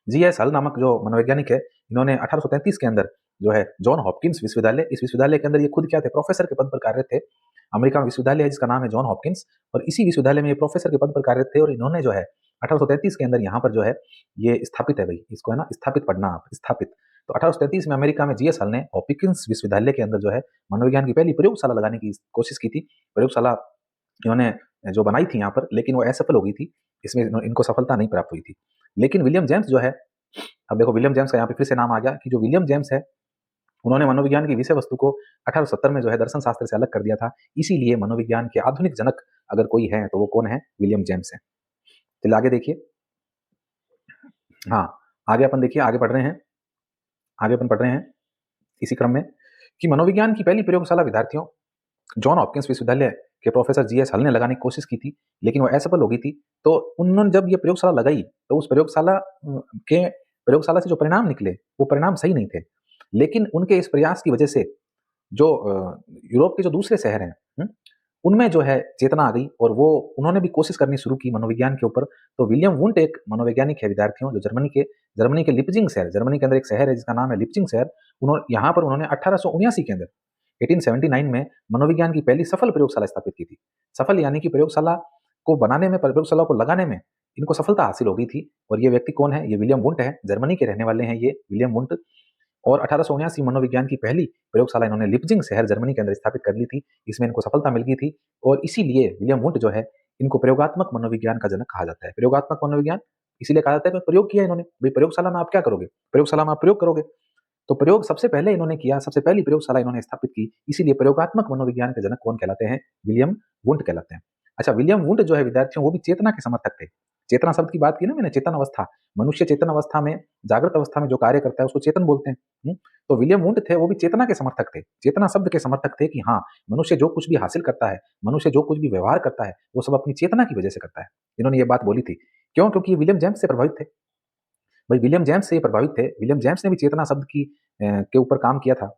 जीएस हल नामक जो मनोवैज्ञानिक है, इन्होंने 1833 के अंदर जो है जॉन हॉपकिंस विश्वविद्यालय, इस विश्वविद्यालय के अंदर ये खुद क्या थे? प्रोफेसर के पद पर कार्यरत थे। अमेरिका में विश्वविद्यालय है जिसका नाम है जॉन हॉपकिंस, और इसी विश्वविद्यालय में ये प्रोफेसर के पद पर कार्यरत थे, और इन्होंने जो है 1833 के अंदर यहाँ पर जो है ये स्थापित है, भाई इसको है ना स्थापित पढ़ना आप, स्थापित। तो 1833 में अमेरिका में जीएस हल ने हॉपकिंस विश्वविद्यालय के अंदर जो है मनोविज्ञान की पहली प्रयोगशाला लगाने की कोशिश की थी। प्रयोगशाला इन्होंने जो बनाई थी यहाँ पर, लेकिन वो असफल हो गई थी, इसमें इनको सफलता नहीं प्राप्त हुई थी। लेकिन विलियम जेम्स जो है, अब देखो विलियम जेम्स का यहाँ पे फिर से नाम आ गया कि जो विलियम जेम्स है, उन्होंने मनोविज्ञान की विषय वस्तु को 1870 में जो है दर्शन शास्त्र से अलग कर दिया था। इसीलिए मनोविज्ञान के आधुनिक जनक अगर कोई है तो वो कौन है? विलियम जेम्स है। चलिए आगे देखिए। हाँ, आगे अपन देखिए, आगे पढ़ रहे हैं, आगे अपन पढ़ रहे हैं इसी क्रम में कि मनोविज्ञान की पहली प्रयोगशाला विद्यार्थियों जॉन हॉपकिंस विश्वविद्यालय के प्रोफेसर जीएस हल ने लगाने की कोशिश की थी, लेकिन वो असफल हो गई थी। तो उन्होंने जब ये प्रयोगशाला लगाई तो उस प्रयोगशाला से जो परिणाम निकले वो परिणाम सही नहीं थे। लेकिन उनके इस प्रयास की वजह से जो यूरोप के जो दूसरे शहर हैं, उनमें जो है चेतना आ गई, और वो उन्होंने भी कोशिश करनी शुरू की मनोविज्ञान के ऊपर। तो विलियम वुंट एक मनोवैज्ञानिक है विद्यार्थियों, जो जर्मनी के लिप्जिंग शहर, जर्मनी के अंदर एक शहर है जिसका नाम है लिप्जिंग शहर। यहाँ पर उन्होंने 1879 के अंदर 1879 में मनोविज्ञान की पहली सफल प्रयोगशाला स्थापित की थी। सफल यानी कि प्रयोगशाला को बनाने में, प्रयोगशाला को लगाने में इनको सफलता हासिल हो गई थी। और ये व्यक्ति कौन है? ये विलियम वुंट है, जर्मनी के रहने वाले हैं ये विलियम वुंट। और 1879 मनोविज्ञान की पहली प्रयोगशाला इन्होंने लिप्जिंग शहर जर्मनी के अंदर स्थापित कर ली थी। इसमें इनको सफलता मिल गई थी, और इसीलिए विलियम वुंट जो है इनको प्रयोगात्मक मनोविज्ञान का जनक कहा जाता है। प्रयोगात्मक मनोविज्ञान इसलिए कहा जाता है कि प्रयोग किया इन्होंने। भाई प्रयोगशाला में आप क्या करोगे? प्रयोगशाला में आप प्रयोग करोगे। तो प्रयोग सबसे पहले इन्होंने किया, सबसे पहली प्रयोगशाला इन्होंने स्थापित की, इसीलिए प्रयोगात्मक मनोविज्ञान के जनक कौन कहलाते हैं? विलियम वुंट कहलाते हैं। अच्छा, विलियम वुंट जो है विद्यार्थियों, वो भी चेतना के समर्थक थे। चेतना शब्द की बात की ना मैंने, चेतन अवस्था, मनुष्य चेतन अवस्था में, जागृत अवस्था में जो कार्य करता है उसको चेतन बोलते हैं। तो विलियम वुंड थे, वो भी चेतना के समर्थक थे, चेतना शब्द के समर्थक थे कि हाँ, मनुष्य जो कुछ भी हासिल करता है, मनुष्य जो कुछ भी व्यवहार करता है, वो सब अपनी चेतना की वजह से करता है। इन्होंने ये बात बोली थी। क्यों? क्योंकि ये विलियम जेम्स से प्रभावित थे। भाई विलियम जेम्स से ये प्रभावित थे। विलियम जेम्स ने भी चेतना शब्द के ऊपर काम किया था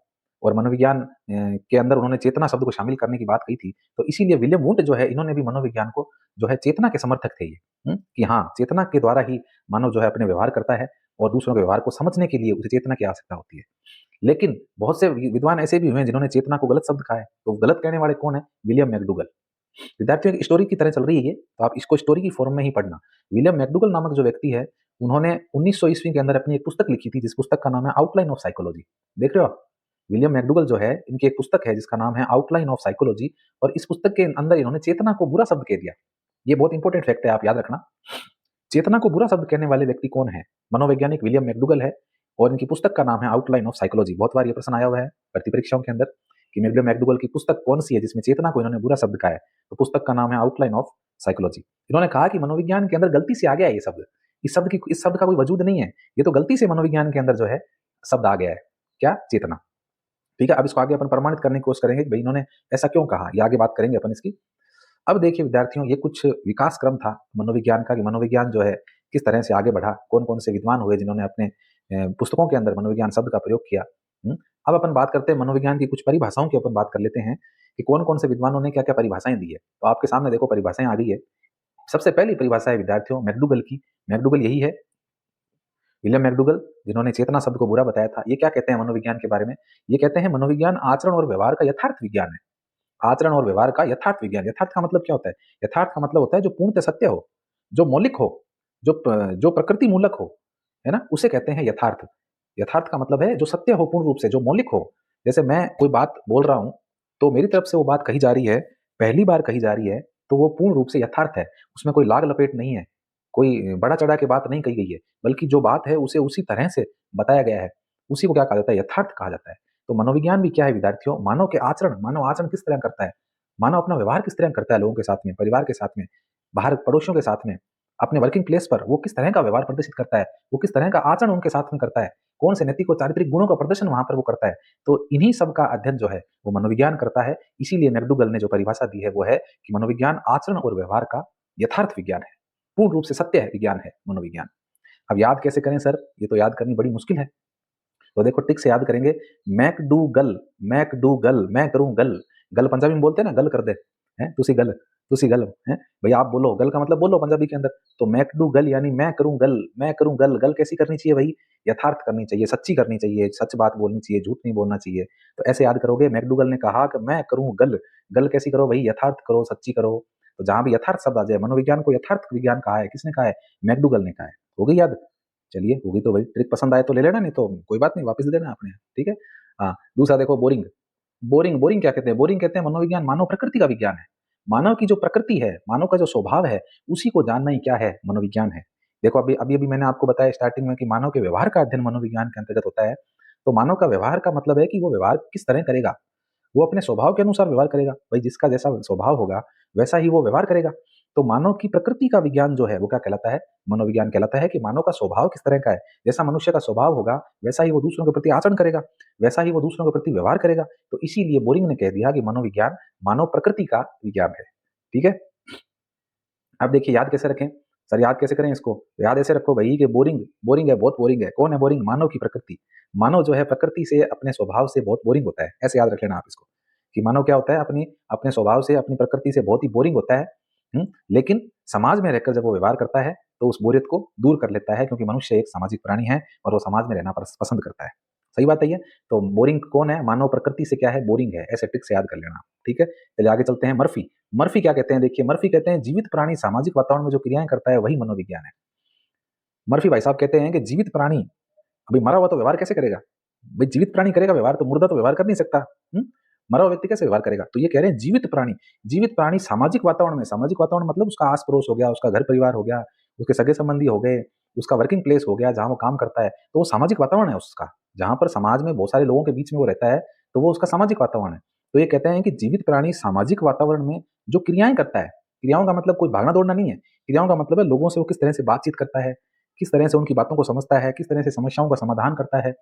और मनोविज्ञान के अंदर उन्होंने चेतना शब्द को शामिल करने की बात कही थी। तो इसीलिए विलियम वुंड जो है, इन्होंने भी मनोविज्ञान को जो है चेतना के समर्थक थे ये, कि हाँ, चेतना के द्वारा ही मानव जो है अपने व्यवहार करता है और दूसरों के व्यवहार को समझने के लिए उसे चेतना की आवश्यकता होती है। लेकिन बहुत से विद्वान ऐसे भी हुए हैं जिन्होंने चेतना को गलत शब्द कहा है। तो गलत कहने वाले कौन है? William McDougall. विद्यार्थियों की स्टोरी की तरह चल रही है ये, तो आप इसको स्टोरी की फॉर्म में ही पढ़ना। विलियम मैकडूगल नामक जो व्यक्ति है, उन्होंने 1900 ईस्वी के अंदर अपनी एक पुस्तक लिखी थी, जिस पुस्तक का नाम है आउटलाइन ऑफ साइकोलॉजी। देख रहे हो आप? विलियम मैकडूगल जो है, इनकी एक पुस्तक है जिसका नाम है आउटलाइन ऑफ साइकोलॉजी, और इस पुस्तक के अंदर इन्होंने चेतना को बुरा शब्द कह दिया। ये बहुत इंपॉर्टेंट फैक्ट है, आप याद रखना। चेतना को बुरा शब्द कहने वाले व्यक्ति कौन है? मनोवैज्ञानिक विलियम मैकडूगल है, और इनकी पुस्तक का नाम है आउटलाइन ऑफ साइकोलॉजी। बहुत बार ये प्रश्न आया हुआ है भर्ती परीक्षाओं के अंदर कि विलियम मैकडूगल की पुस्तक कौन सी है जिसमें चेतना को इन्होंने बुरा शब्द कहा है? तो पुस्तक का नाम है आउटलाइन ऑफ साइकोलॉजी। इन्होंने कहा कि मनोविज्ञान के अंदर गलती से आ गया है ये शब्द। इस शब्द का कोई वजूद नहीं है, ये तो गलती से मनोविज्ञान के अंदर जो है शब्द आ गया है। क्या? चेतना। ठीक है, अब इसको आगे अपन प्रमाणित करने की कोशिश करेंगे कि भाई इन्होंने ऐसा क्यों कहा, ये आगे बात करेंगे अपन इसकी। अब देखिए विद्यार्थियों, ये कुछ विकास क्रम था मनोविज्ञान का, कि मनोविज्ञान जो है किस तरह से आगे बढ़ा, कौन कौन से विद्वान हुए जिन्होंने अपने पुस्तकों के अंदर मनोविज्ञान शब्द का प्रयोग किया। अब अपन बात करते हैं मनोविज्ञान की कुछ परिभाषाओं की, अपन बात कर लेते हैं कि कौन कौन से विद्वानों ने क्या क्या परिभाषाएं दी है। तो आपके सामने देखो परिभाषाएं आ गई है। सबसे पहली परिभाषा है विद्यार्थियों मैकडूगल की। मैकडूगल यही है, विलियम मैकडूगल, जिन्होंने चेतना शब्द को बुरा बताया था। ये क्या कहते हैं मनोविज्ञान के बारे में? ये कहते हैं मनोविज्ञान आचरण और व्यवहार का यथार्थ विज्ञान है। आचरण और व्यवहार का यथार्थ विज्ञान। यथार्थ का मतलब क्या होता है? यथार्थ का मतलब होता है जो पूर्णतः सत्य हो, जो मौलिक हो, जो प्रकृति मूलक हो, है ना, उसे कहते हैं यथार्थ। यथार्थ का मतलब है जो सत्य हो, पूर्ण रूप से जो मौलिक हो। जैसे मैं कोई बात बोल रहा हूं, तो मेरी तरफ से वो बात कही जा रही है, पहली बार कही जा रही है, तो वो पूर्ण रूप से यथार्थ है। उसमें कोई लाग लपेट नहीं है, कोई बड़ा चढ़ा के बात नहीं कही गई है, बल्कि जो बात है उसे उसी तरह से बताया गया है। उसी को क्या कहा जाता है? यथार्थ कहा जाता है। तो मनोविज्ञान भी क्या है विद्यार्थियों? मानव के आचरण, मानव आचरण किस तरह करता है, मानव अपना व्यवहार किस तरह करता है लोगों के साथ में, परिवार के साथ में, बाहर पड़ोसियों के साथ में, अपने वर्किंग प्लेस पर वो किस तरह का व्यवहार प्रदर्शित करता है, वो किस तरह का आचरण उनके साथ में करता है, कौन से नैतिक और चारित्रिक गुणों का प्रदर्शन वहां पर वो करता है। तो इन्हीं सब का अध्ययन जो है वो मनोविज्ञान करता है। इसीलिए मैकडूगल ने जो परिभाषा दी है वो है कि मनोविज्ञान आचरण और व्यवहार का यथार्थ विज्ञान है, पूर्ण रूप से सत्य है विज्ञान है मनोविज्ञान। अब याद कैसे करें सर? ये तो याद करनी बड़ी मुश्किल है। तो देखो टिक से याद करेंगे। मैकडूगल, मैकडूगल, मैं करूं गल, गल पंजाबी में बोलते हैं ना, गल कर दे, हैं तुसी गल, हैं भैया, आप बोलो गल का मतलब बोलो पंजाबी के अंदर। तो मैकडूगल यानी मैं करूं गल, मैं करूं गल। गल कैसी करनी चाहिए भाई? यथार्थ करनी चाहिए, सच्ची करनी चाहिए, सच बात बोलनी चाहिए, झूठ नहीं बोलना चाहिए। तो ऐसे याद करोगे, मैकडूगल ने कहा कि मैं करूं गल। गल कैसी करो भाई? यथार्थ करो, सच्ची करो। तो जहां भी यथार्थ शब्द आ जाए, मनोविज्ञान को यथार्थ विज्ञान कहा है। किसने कहा है? मैकडूगल ने कहा है। हो गई याद? चलिए, होगी तो भाई ट्रिक पसंद आए तो ले लेना, नहीं तो कोई बात नहीं, वापस दे देना आपने, ठीक है। हाँ, दूसरा देखो बोरिंग। बोरिंग, बोरिंग क्या कहते हैं? बोरिंग कहते हैं मनोविज्ञान मानव प्रकृति का विज्ञान है। मानव की जो प्रकृति है, मानव का जो स्वभाव है, उसी को जानना ही क्या है? मनोविज्ञान है। देखो अभी अभी अभी मैंने आपको बताया स्टार्टिंग में कि मानव के व्यवहार का अध्ययन मनोविज्ञान के अंतर्गत होता है। तो मानव का व्यवहार का मतलब है कि वो व्यवहार किस तरह करेगा, वो अपने स्वभाव के अनुसार व्यवहार करेगा। भाई जिसका जैसा स्वभाव होगा वैसा ही वो व्यवहार करेगा। तो मानव की प्रकृति का विज्ञान जो है वो क्या कहलाता है? मनोविज्ञान कहलाता है। कि मानव का स्वभाव किस तरह का है, जैसा मनुष्य का स्वभाव होगा वैसा ही वो दूसरों के प्रति आचरण करेगा, वैसा ही वो दूसरों के प्रति व्यवहार करेगा। तो इसीलिए बोरिंग ने कह दिया कि मनोविज्ञान मानव प्रकृति का विज्ञान है। ठीक है। अब देखिए याद कैसे रखें सर? याद कैसे करें इसको? तो याद ऐसे रखो भाई कि बोरिंग, बोरिंग है, बहुत बोरिंग है। कौन है बोरिंग? मानव की प्रकृति। मानव जो है प्रकृति से, अपने स्वभाव से बहुत बोरिंग होता है। ऐसे याद रख लेना आप इसको, कि मानव क्या होता है? अपनी अपने स्वभाव से, अपनी प्रकृति से बहुत ही बोरिंग होता है। लेकिन समाज में रहकर जब वो व्यवहार करता है तो उस बोरियत को दूर कर लेता है, क्योंकि मनुष्य एक सामाजिक प्राणी है और वो समाज में रहना पसंद करता है। सही बात है ये। तो बोरिंग कौन है? मानव प्रकृति से क्या है? बोरिंग है। ऐसे ट्रिक से याद कर लेना, ठीक है। चलिए आगे चलते हैं। मर्फी। मर्फी क्या कहते हैं? देखिए मर्फी कहते हैं जीवित प्राणी सामाजिक वातावरण में जो क्रियाएं करता है वही मनोविज्ञान है। मर्फी भाई साहब कहते हैं कि जीवित प्राणी, अभी मरा हुआ तो व्यवहार कैसे करेगा भाई? जीवित प्राणी करेगा व्यवहार, तो मुर्दा तो व्यवहार कर नहीं सकता। मरा हुआ व्यक्ति कैसे व्यवहार करेगा? तो ये कह रहे हैं जीवित प्राणी, जीवित प्राणी सामाजिक वातावरण में, सामाजिक वातावरण मतलब उसका आस पड़ोस हो गया, उसका घर परिवार हो गया, उसके सगे संबंधी हो गए, उसका वर्किंग प्लेस हो गया जहां वो काम करता है, तो वो सामाजिक वातावरण है उसका। जहां पर समाज में बहुत सारे लोगों के बीच में वो रहता है, तो वो उसका सामाजिक वातावरण है। तो ये कहते हैं कि जीवित प्राणी सामाजिक वातावरण में जो क्रियाएं करता है, क्रियाओं का मतलब कोई भागना दौड़ना नहीं है। क्रियाओं का मतलब है लोगों से वो किस तरह से बातचीत करता है, किस तरह से उनकी बातों को समझता है, किस तरह से समस्याओं का समाधान करता है।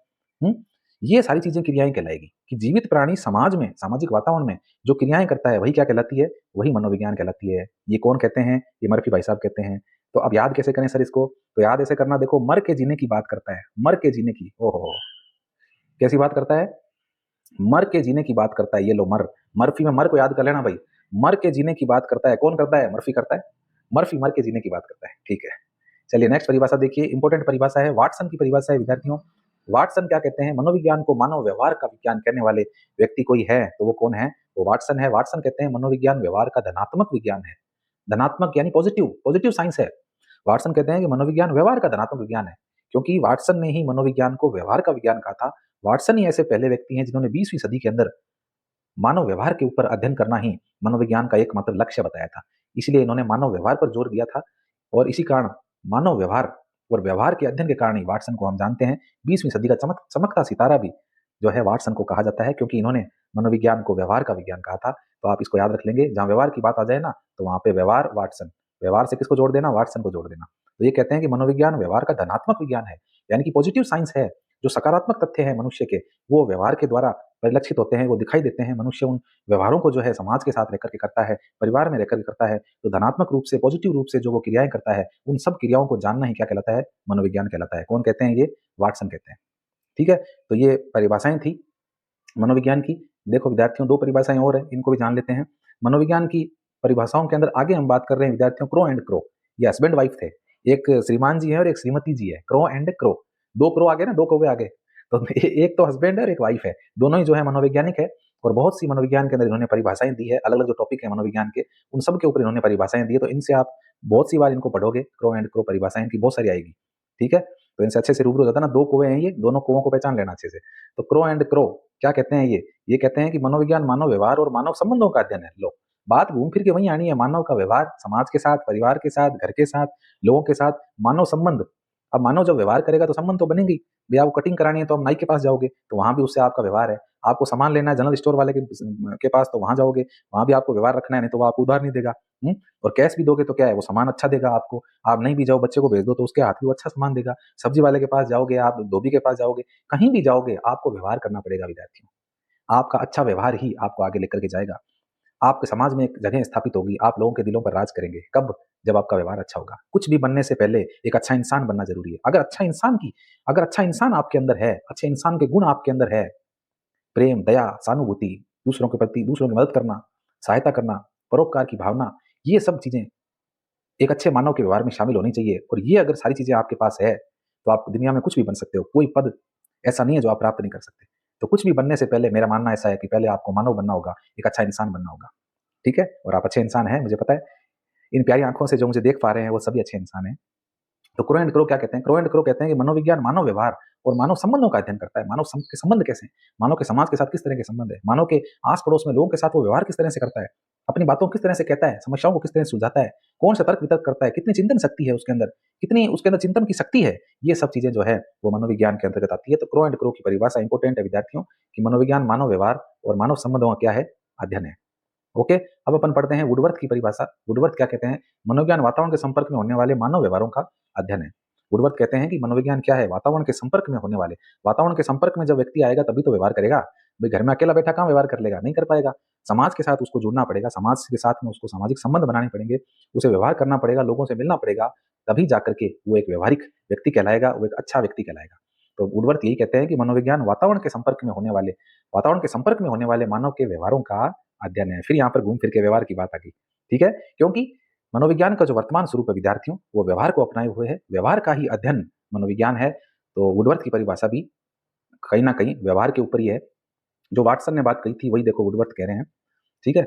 हुँ? ये सारी चीज़ें क्रियाएँ कहलाएगी कि जीवित प्राणी समाज में, सामाजिक वातावरण में जो क्रियाएँ करता है वही क्या कहलाती है? वही मनोविज्ञान कहलाती है। ये कौन कहते हैं? ये मर्फी भाई साहब कहते हैं। तो अब याद कैसे करें सर इसको? तो याद ऐसे करना, देखो, मर के जीने की बात करता है, मर के जीने की। ओहो! कैसी बात करता है? मर के जीने की बात करता है। ये लो मर, मर्फी में मर को याद कर लेना भाई। मर के जीने की बात करता है। कौन करता है? मर्फी करता है। मर्फी मर के जीने की बात करता है। ठीक है। चलिए नेक्स्ट परिभाषा देखिए, इंपॉर्टेंट परिभाषा है, वाटसन की परिभाषा है विद्यार्थियों। वाटसन क्या कहते हैं? मनोविज्ञान को मानव व्यवहार का विज्ञान कहने वाले व्यक्ति कोई है तो वो कौन है? वो वाटसन है। वाटसन कहते हैं मनोविज्ञान व्यवहार का धनात्मक विज्ञान है। धनात्मक यानी पॉजिटिव, पॉजिटिव साइंस है। वाटसन कहते हैं कि मनोविज्ञान व्यवहार का धनात्मक विज्ञान है, क्योंकि वाटसन ने ही मनोविज्ञान को व्यवहार का विज्ञान कहा था। वाटसन ही ऐसे पहले व्यक्ति हैं जिन्होंने 20वीं सदी के अंदर मानव व्यवहार के ऊपर अध्ययन करना ही मनोविज्ञान का एकमात्र लक्ष्य बताया था। इसलिए इन्होंने मानव व्यवहार पर जोर दिया था और इसी कारण मानव व्यवहार और व्यवहार के अध्ययन के कारण ही वाटसन को हम जानते हैं 20वीं सदी का चमकता सितारा भी जो है वाटसन को कहा जाता है, क्योंकि इन्होंने मनोविज्ञान को व्यवहार का विज्ञान कहा था। तो आप इसको याद रख लेंगे, जहां व्यवहार की बात आ जाए ना तो वहां पे व्यवहार वाटसन, व्यवहार से किसको जोड़ देना? वाटसन को जोड़ देना। तो ये कहते हैं कि मनोविज्ञान व्यवहार का धनात्मक विज्ञान है, यानी कि पॉजिटिव साइंस है। जो सकारात्मक तथ्य है मनुष्य के, वो व्यवहार के द्वारा परिलक्षित होते हैं, वो दिखाई देते हैं। मनुष्य उन व्यवहारों को जो है समाज के साथ रहकर के करता है, परिवार में रहकर के करता है। तो धनात्मक रूप से, पॉजिटिव रूप से जो वो क्रियाएं करता है, उन सब क्रियाओं को जानना ही क्या कहलाता है? मनोविज्ञान कहलाता है। कौन कहते हैं? ये वाटसन कहते हैं। ठीक है, तो ये परिभाषाएं थी मनोविज्ञान की। देखो विद्यार्थियों, दो परिभाषाएं और हैं, इनको भी जान लेते हैं। मनोविज्ञान की परिभाषाओं के अंदर आगे हम बात कर रहे हैं विद्यार्थियों, क्रो एंड क्रो। ये हस्बैंड वाइफ थे, एक श्रीमान जी है और एक श्रीमती जी है। क्रो एंड क्रो, दो क्रो आगे ना, दो कौवे आगे। तो एक तो हस्बैंड है और एक वाइफ है, दोनों ही जो है मनोवैज्ञानिक है। और बहुत सी मनोविज्ञान के अंदर इन्होंने परिभाषाएं दी है, अलग अलग जो टॉपिक है मनोविज्ञान के, उन सब के ऊपर इन्होंने परिभाषाएं दी है। तो इनसे आप बहुत सी बार इनको पढ़ोगे, क्रो एंड क्रो परिभाषाएं इनकी बहुत सारी आएगी। ठीक है, तो इनसे अच्छे से रूबरू हो जाता ना। दो कौवे हैं, ये दोनों कौवों को पहचान लेना अच्छे से। तो क्रो एंड क्रो क्या कहते हैं? ये कहते हैं कि मनोविज्ञान मानव व्यवहार और मानव संबंधों का अध्ययन है। लो, बात घूम फिर के वहीं आनी है, मानव का व्यवहार, समाज के साथ, परिवार के साथ, घर के साथ, लोगों के साथ, मानव संबंध। अब मानव जब व्यवहार करेगा तो संबंध तो बनेंगे। भैया आपको कटिंग करानी है तो आप नाई के पास जाओगे, तो वहां भी उससे आपका व्यवहार है। आपको सामान लेना है जनरल स्टोर वाले के पास, तो वहां जाओगे, वहां भी आपको व्यवहार रखना है, नहीं तो वो आपको उधार नहीं देगा। और कैश भी दोगे तो क्या है, वो सामान अच्छा देगा आपको। आप नहीं भी जाओ, बच्चे को भेज दो तो उसके हाथ भी वो अच्छा सामान देगा। सब्जी वाले के पास जाओगे, आप धोबी के पास जाओगे, कहीं भी जाओगे आपको व्यवहार करना पड़ेगा विद्यार्थियों। आपका अच्छा व्यवहार ही आपको आगे लेकर के जाएगा। आपके समाज में एक जगह स्थापित होगी, आप लोगों के दिलों पर राज करेंगे। कब? जब आपका व्यवहार अच्छा होगा। कुछ भी बनने से पहले एक अच्छा इंसान बनना जरूरी है। अगर अच्छा इंसान आपके अंदर है, अच्छे इंसान के गुण आपके अंदर है, प्रेम, दया, सहानुभूति, दूसरों के प्रति, दूसरों की मदद करना, सहायता करना, परोपकार की भावना, ये सब चीजें एक अच्छे मानव के व्यवहार में शामिल होनी चाहिए। और ये अगर सारी चीजें आपके पास है तो आप दुनिया में कुछ भी बन सकते हो। कोई पद ऐसा नहीं है जो आप प्राप्त नहीं कर सकते। तो कुछ भी बनने से पहले मेरा मानना ऐसा है कि पहले आपको मानव बनना होगा, एक अच्छा इंसान बनना होगा। ठीक है, और आप अच्छे इंसान हैं, मुझे पता है। इन प्यारी आंखों से जो मुझे देख पा रहे हैं वो सभी अच्छे इंसान हैं। तो क्रो एंड क्रो क्या कहते हैं? क्रो एंड क्रो कहते हैं कि मनोविज्ञान मानव व्यवहार और मानव संबंधों का अध्ययन करता है। के संबंध कैसे हैं, मानव के समाज के साथ किस तरह के संबंध है, मानव के आस पड़ोस में लोगों के साथ वो व्यवहार किस तरह से करता है, अपनी बातों को किस तरह से कहता है, समस्याओं को किस तरह से सुलझाता है, कौन सा तर्क वितर्क करता है, कितनी चिंतन शक्ति है उसके अंदर, कितनी उसके अंदर चिंतन की शक्ति है। ये सब चीजें जो है वो मनोविज्ञान के अंतर्गत आती है। तो क्रो एंड क्रो की परिभाषा इंपोर्टेंट है विद्यार्थियों, कि मनोविज्ञान मानव व्यवहार और मानव संबंधों का क्या है? अध्ययन है। ओके, अब अपन पढ़ते हैं वुडवर्थ की परिभाषा। वुडवर्थ क्या कहते हैं? मनोविज्ञान वातावरण के संपर्क में होने वाले मानव व्यवहारों का अध्ययन है। वुडवर्थ कहते हैं कि मनोविज्ञान क्या है? वातावरण के संपर्क में होने वाले, वातावरण के संपर्क में जब व्यक्ति आएगा तभी तो व्यवहार करेगा। भाई घर में अकेला बैठा कहाँ व्यवहार कर लेगा? नहीं कर पाएगा। समाज के साथ उसको जुड़ना पड़ेगा, समाज के साथ में उसको सामाजिक संबंध बनाने पड़ेंगे, उसे व्यवहार करना पड़ेगा, लोगों से मिलना पड़ेगा, तभी जाकर के वो एक व्यवहारिक व्यक्ति कहलाएगा, वो एक अच्छा व्यक्ति कहलाएगा। तो वुडवर्थ यही कहते हैं कि मनोविज्ञान वातावरण के संपर्क में होने वाले मानव के व्यवहारों का अध्ययन है। फिर यहाँ पर घूम फिर के व्यवहार की बात आ गई। ठीक है, क्योंकि मनोविज्ञान का जो वर्तमान स्वरूप है विद्यार्थियों, वो व्यवहार को अपनाए हुए है। व्यवहार का ही अध्ययन मनोविज्ञान है। तो वुडवर्थ की परिभाषा भी कहीं ना कहीं व्यवहार के ऊपर ही है। जो वाटसन ने बात कही थी वही देखो वुडवर्थ कह रहे हैं। ठीक है,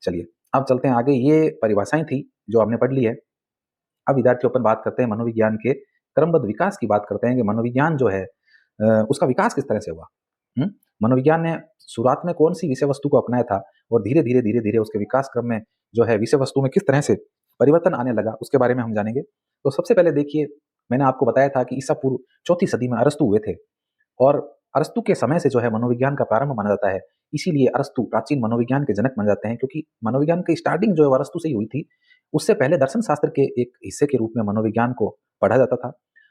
चलिए अब चलते हैं आगे। ये परिभाषाएं थी जो आपने पढ़ ली है। अब विद्यार्थियों अपन बात करते हैं मनोविज्ञान के क्रमबद्ध विकास की बात करते हैं कि मनोविज्ञान जो है उसका विकास किस तरह से हुआ। मनोविज्ञान ने शुरुआत में कौन सी विषय वस्तु को अपनाया था और धीरे धीरे उसके विकास क्रम में जो है विषय वस्तु में किस तरह से परिवर्तन आने लगा, उसके बारे में हम जानेंगे। तो सबसे पहले देखिए, मैंने आपको बताया था कि ईसा पूर्व 4वीं सदी में अरस्तु हुए थे, और अरस्तु के समय से जो है मनोविज्ञान का प्रारंभ माना जाता है। इसीलिए अरस्तु प्राचीन मनोविज्ञान के जनक माने जाते हैं, क्योंकि मनोविज्ञान की स्टार्टिंग जो है अरस्तु से ही हुई थी। उससे पहले दर्शन शास्त्र के एक हिस्से के रूप में मनोविज्ञान को पढ़ा जाता था।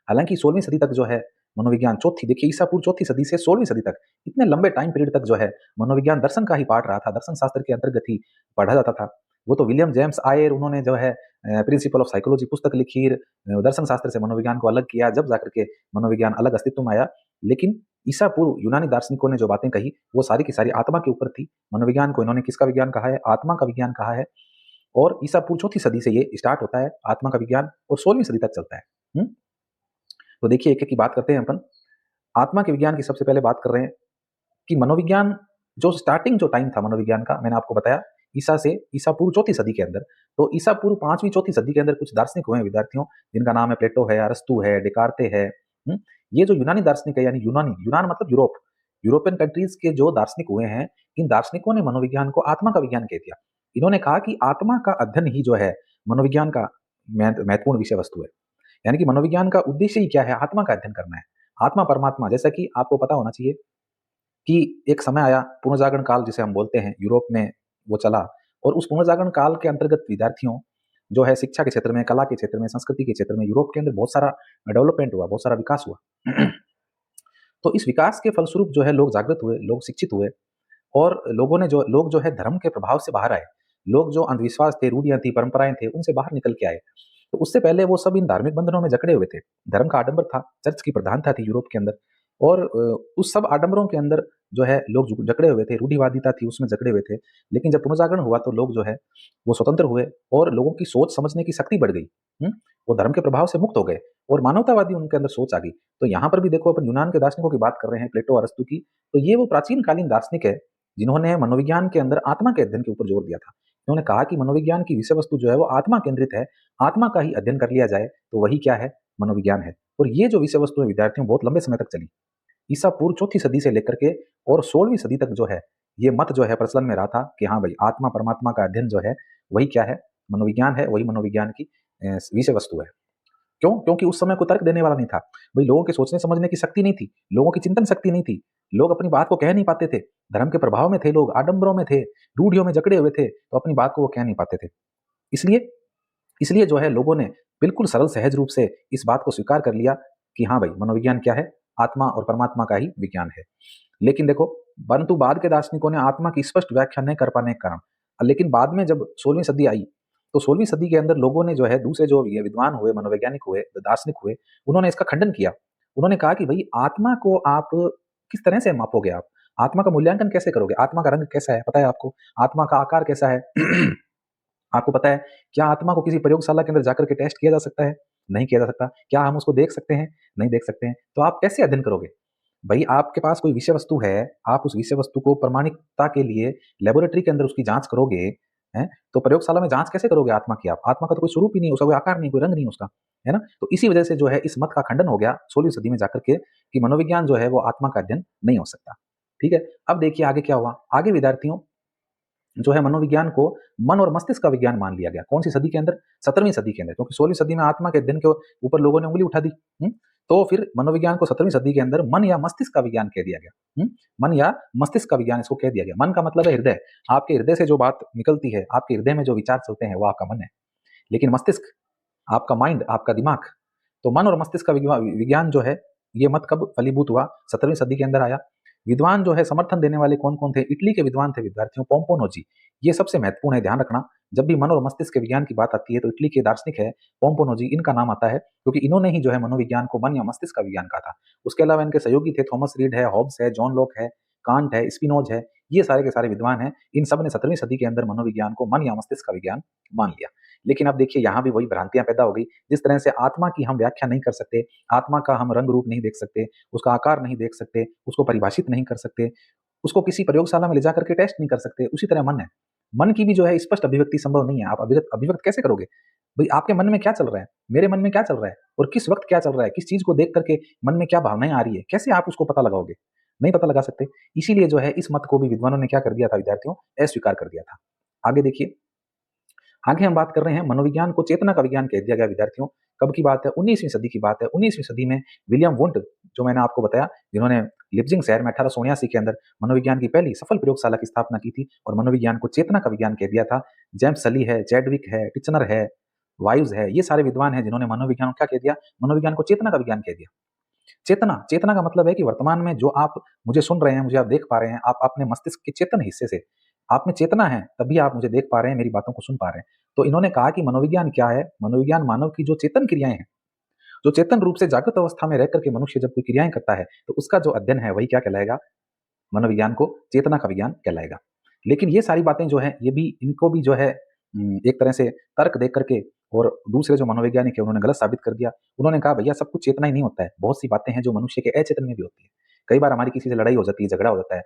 हालांकि 16वीं सदी तक जो है मनोविज्ञान, चौथी देखिए ईसा पूर्व चौथी सदी से 16वीं सदी तक, इतने लंबे टाइम पीरियड तक जो है मनोविज्ञान दर्शन का ही पार्ट रहा था, दर्शन शास्त्र के अंतर्गत ही पढ़ा जाता था। वो तो विलियम जेम्स आयर, उन्होंने जो है प्रिंसिपल ऑफ साइकोलॉजी पुस्तक लिखी, दर्शन शास्त्र से मनोविज्ञान को अलग किया, जब जाकर के मनोविज्ञान अलग अस्तित्व में आया। लेकिन ईसा पूर्व यूनानी दार्शनिकों ने जो बातें कही वो सारी की सारी आत्मा के ऊपर थी। मनोविज्ञान को इन्होंने किसका विज्ञान कहा है? आत्मा का विज्ञान कहा है। और ईसा पूर्व चौथी सदी से ये स्टार्ट होता है आत्मा का विज्ञान, और 16वीं सदी तक चलता है। तो देखिए एक एक की बात करते हैं अपन। आत्मा के विज्ञान की सबसे पहले बात कर रहे हैं कि मनोविज्ञान जो स्टार्टिंग जो टाइम था मनोविज्ञान का, मैंने आपको बताया ईसा पूर्व चौथी सदी के अंदर। तो ईसा पूर्व 5वीं चौथी सदी के अंदर कुछ दार्शनिक हुए हैं विद्यार्थियों, जिनका नाम है प्लेटो है, अरस्तु है, डेकार्ते है। ये जो यूनानी दार्शनिक है, यानी यूनान मतलब यूरोप, यूरोपियन कंट्रीज के जो दार्शनिक हुए हैं, इन दार्शनिकों ने मनोविज्ञान को आत्मा का विज्ञान कह दिया। इन्होंने कहा कि आत्मा का अध्ययन ही जो है मनोविज्ञान का महत्वपूर्ण विषय वस्तु है। यानी कि मनोविज्ञान का उद्देश्य ही क्या है? आत्मा का अध्ययन करना है। आत्मा परमात्मा, जैसा कि आपको पता होना चाहिए कि एक समय आया पुनर्जागरण काल जिसे हम बोलते हैं, यूरोप में वो चला, और उस पुनर्जागरण काल के अंतर्गत विद्यार्थियों जो है शिक्षा के क्षेत्र में, कला के क्षेत्र में, संस्कृति के क्षेत्र में यूरोप के अंदर बहुत सारा डेवलपमेंट हुआ, बहुत सारा विकास हुआ। तो इस विकास के फलस्वरूप जो है लोग जागृत हुए, लोग शिक्षित हुए, और लोग जो है धर्म के प्रभाव से बाहर आए। लोग जो अंधविश्वास थे, रूढ़ियां थी, परंपराएं थे, उनसे बाहर निकल के आए। तो उससे पहले वो सब इन धार्मिक बंधनों में जकड़े हुए थे। धर्म का आडंबर था, चर्च की प्रधानता थी यूरोप के अंदर, और उस सब आडंबरों के अंदर जो है लोग जकड़े हुए थे, रूढ़िवादिता थी उसमें जकड़े हुए थे। लेकिन जब पुनर्जागरण हुआ तो लोग जो है वो स्वतंत्र हुए, और लोगों की सोच समझने की शक्ति बढ़ गई। वो धर्म के प्रभाव से मुक्त हो गए, और मानवतावादी उनके अंदर सोच आ गई। तो यहाँ पर भी देखो, अपन यूनान के दार्शनिकों की बात कर रहे हैं, प्लेटो, अरस्तु की, तो ये वो प्राचीन कालीन दार्शनिक है जिन्होंने मनोविज्ञान के अंदर आत्मा के अध्ययन के ऊपर जोर दिया था। उन्होंने कहा कि मनोविज्ञान की विषय वस्तु जो है वो आत्मा केंद्रित है, आत्मा का ही अध्ययन कर लिया जाए तो वही क्या है? मनोविज्ञान है। और ये जो विषय वस्तु है विद्यार्थियों बहुत लंबे समय तक चली, ईसा पूर्व चौथी सदी से लेकर के और 16वीं सदी तक जो है ये मत जो है प्रचलन में रहा था कि हाँ भाई, आत्मा परमात्मा का अध्ययन जो है वही क्या है? मनोविज्ञान है, वही मनोविज्ञान की विषय वस्तु है। क्यों? क्योंकि उस समय कोई तर्क देने वाला नहीं था भाई, लोगों के सोचने समझने की शक्ति नहीं थी, लोगों की चिंतन शक्ति नहीं थी, लोग अपनी बात को कह नहीं पाते थे, धर्म के प्रभाव में थे, लोग आडंबरों में थे, रूढ़ियों में जकड़े हुए थे, तो अपनी बात को वो कह नहीं पाते थे। इसलिए इसलिए जो है लोगों ने बिल्कुल सरल सहज रूप से इस बात को स्वीकार कर लिया कि हाँ भाई, मनोविज्ञान क्या है? आत्मा और परमात्मा का ही विज्ञान है। लेकिन देखो, परंतु बाद के दार्शनिकों ने आत्मा की स्पष्ट व्याख्या नहीं कर पाने के कारण, लेकिन बाद में जब 16वीं सदी आई, तो 16वीं सदी के अंदर लोगों ने जो है, दूसरे जो ये विद्वान हुए, मनोवैज्ञानिक हुए, दार्शनिक हुए, उन्होंने इसका खंडन किया। उन्होंने कहा कि भाई, आत्मा को आप किस तरह से मापोगे? आप आत्मा का मूल्यांकन कैसे करोगे? आत्मा का रंग कैसा है पता है आपको? आत्मा का आकार कैसा है? आपको पता है? क्या आत्मा को किसी प्रयोगशाला के अंदर जाकर के टेस्ट किया जा सकता है? नहीं किया जा सकता। क्या हम उसको देख सकते हैं? नहीं देख सकते हैं। तो आप कैसे अध्ययन करोगे? भई, आपके पास कोई विषय वस्तु है, आप उस विषय वस्तु को प्रमाणिकता के लिए लैबोरेटरी के अंदर उसकी जाँच करोगे, हैं? तो प्रयोगशाला में जाँच कैसे करोगे आत्मा की आप? आत्मा का तो कोई स्वरूप ही नहीं, उसका कोई आकार नहीं, कोई रंग नहीं उसका, है ना? तो इसी वजह से जो है इस मत का खंडन हो गया 16वीं सदी में जाकर के कि मनोविज्ञान जो है वो आत्मा का अध्ययन नहीं हो सकता। ठीक है? अब देखिए आगे क्या हुआ? आगे विद्यार्थियों जो है मनोविज्ञान को मन और मस्तिष्क का विज्ञान मान लिया गया। कौन सी सदी के अंदर? 17वीं सदी के अंदर, क्योंकि 16वीं सदी में आत्मा के अध्ययन के ऊपर लोगों ने उँगली उठा दी। तो फिर मनोविज्ञान को 17वीं सदी के अंदर मन या मस्तिष्क का विज्ञान कह दिया गया। मन या मस्तिष्क का विज्ञान इसको कह दिया गया। मन का मतलब है हृदय। आपके हृदय से जो बात निकलती है, आपके हृदय में जो विचार चलते हैं, वो आपका मन है। लेकिन मस्तिष्क, आपका माइंड, आपका दिमाग, तो मन और मस्तिष्क का विज्ञान जो है, ये मत कब फलीभूत हुआ? 17वीं सदी के अंदर आया। विद्वान जो है समर्थन देने वाले कौन-कौन थे? इटली के विद्वान थे विद्यार्थियों, पोम्पोनोजी। ये सबसे महत्वपूर्ण है, ध्यान रखना। जब भी मन और मस्तिष्क के विज्ञान की बात आती है तो इटली के दार्शनिक है पोम्पोनोजी, इनका नाम आता है, क्योंकि इन्होंने ही जो है मनोविज्ञान को मन या मस्तिष्क का विज्ञान कहा था। उसके अलावा इनके सहयोगी थे, थॉमस रीड है, हॉब्स है, जॉन लॉक है, कांट है, स्पिनोज है, ये सारे के सारे विद्वान हैं। इन सब ने 17वीं सदी के अंदर मनोविज्ञान को मन या मस्तिष्क का विज्ञान मान लिया। लेकिन अब देखिए यहाँ भी वही भ्रांतियां पैदा हो गई। जिस तरह से आत्मा की हम व्याख्या नहीं कर सकते, आत्मा का हम रंग रूप नहीं देख सकते, उसका आकार नहीं देख सकते, उसको परिभाषित नहीं कर सकते, उसको किसी प्रयोगशाला में ले जाकर के टेस्ट नहीं कर सकते, उसी तरह मन है। मन की भी जो है स्पष्ट अभिव्यक्ति संभव नहीं है। आप अभिव्यक्त कैसे करोगे? भाई, आपके मन में क्या चल रहा है, मेरे मन में क्या चल रहा है, और किस वक्त क्या चल रहा है, किस चीज को देख करके मन में क्या भावनाएं आ रही है, कैसे आप उसको पता लगाओगे? नहीं पता लगा सकते। इसीलिए जो है इस मत को भी विद्वानों ने क्या कर दिया था विद्यार्थियों? अस्वीकार कर दिया था। आगे देखिए, आगे हम बात कर रहे हैं मनोविज्ञान को चेतना का विज्ञान कह दिया गया विद्यार्थियों। कब की बात है? 19वीं सदी की बात है। 19वीं सदी में विलियम वुंट जो मैंने आपको बताया, जिन्होंने लिप्जिंग शहर में 1879 के अंदर मनोविज्ञान की पहली सफल प्रयोगशाला की स्थापना की थी और मनोविज्ञान को चेतना का विज्ञान कह दिया था। जेम्स सली है, चैडविक है, टिचनर है, वाइव्स है, ये सारे विद्वान हैं जिन्होंने मनोविज्ञान को क्या कह दिया, मनोविज्ञान को चेतना का विज्ञान कह दिया। चेतना, चेतना का मतलब है कि वर्तमान में जो आप मुझे सुन रहे हैं, मुझे आप देख पा रहे हैं, आप अपने मस्तिष्क के चेतन हिस्से से, आप में चेतना है, तभी आप मुझे देख पा रहे हैं, मेरी बातों को सुन पा रहे हैं। तो इन्होंने कहा कि मनोविज्ञान क्या है? मनोविज्ञान मानव की जो चेतन क्रियाएं हैं, जो चेतन रूप से जागृत अवस्था में रह करके मनुष्य जब कोई क्रियाएं करता है, तो उसका जो अध्ययन है वही क्या कहलाएगा? मनोविज्ञान को चेतना का विज्ञान कहलाएगा। लेकिन ये सारी बातें जो है, ये भी इनको भी जो है एक तरह से तर्क देख करके और दूसरे जो मनोवैज्ञानिक है उन्होंने गलत साबित कर दिया। उन्होंने कहा भैया सब कुछ चेतना ही नहीं होता है, बहुत सी बातें हैं जो मनुष्य के अचेतन में भी होती है। कई बार हमारी किसी से लड़ाई हो जाती है, झगड़ा हो जाता है,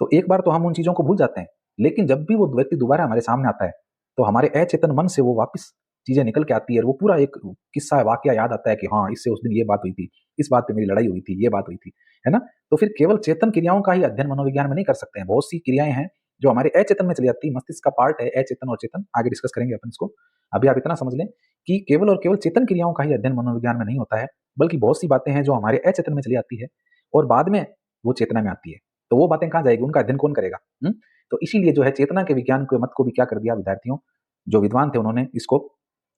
तो एक बार तो हम उन चीजों को भूल जाते हैं, लेकिन जब भी वो व्यक्ति दोबारा हमारे सामने आता है, तो हमारे अचेतन मन से वो वापस चीजें निकल के आती है और वो पूरा एक किस्सा वाकया याद आता है कि हाँ, इससे उस दिन ये बात हुई थी, इस बात पे मेरी लड़ाई हुई थी, ये बात हुई थी, है ना? तो फिर केवल चेतन क्रियाओं का ही अध्ययन मनोविज्ञान में नहीं कर सकते हैं। बहुत सी क्रियाएं हैं जो हमारे अचेतन में चली जाती है, मस्तिष्क का पार्ट है अचेतन और चेतन, आगे डिस्कस करेंगे अपन इसको। अभी आप इतना समझ लें कि केवल और केवल चेतन क्रियाओं का ही अध्ययन मनोविज्ञान में नहीं होता है, बल्कि बहुत सी बातें हैं जो हमारे अचेतन में चली आती है और बाद में वो चेतना में आती है। तो वो बातें कहाँ जाएगी, उनका अध्ययन कौन करेगा? तो इसीलिए जो है चेतना के विज्ञान के मत को भी क्या कर दिया विद्यार्थियों, जो विद्वान थे उन्होंने इसको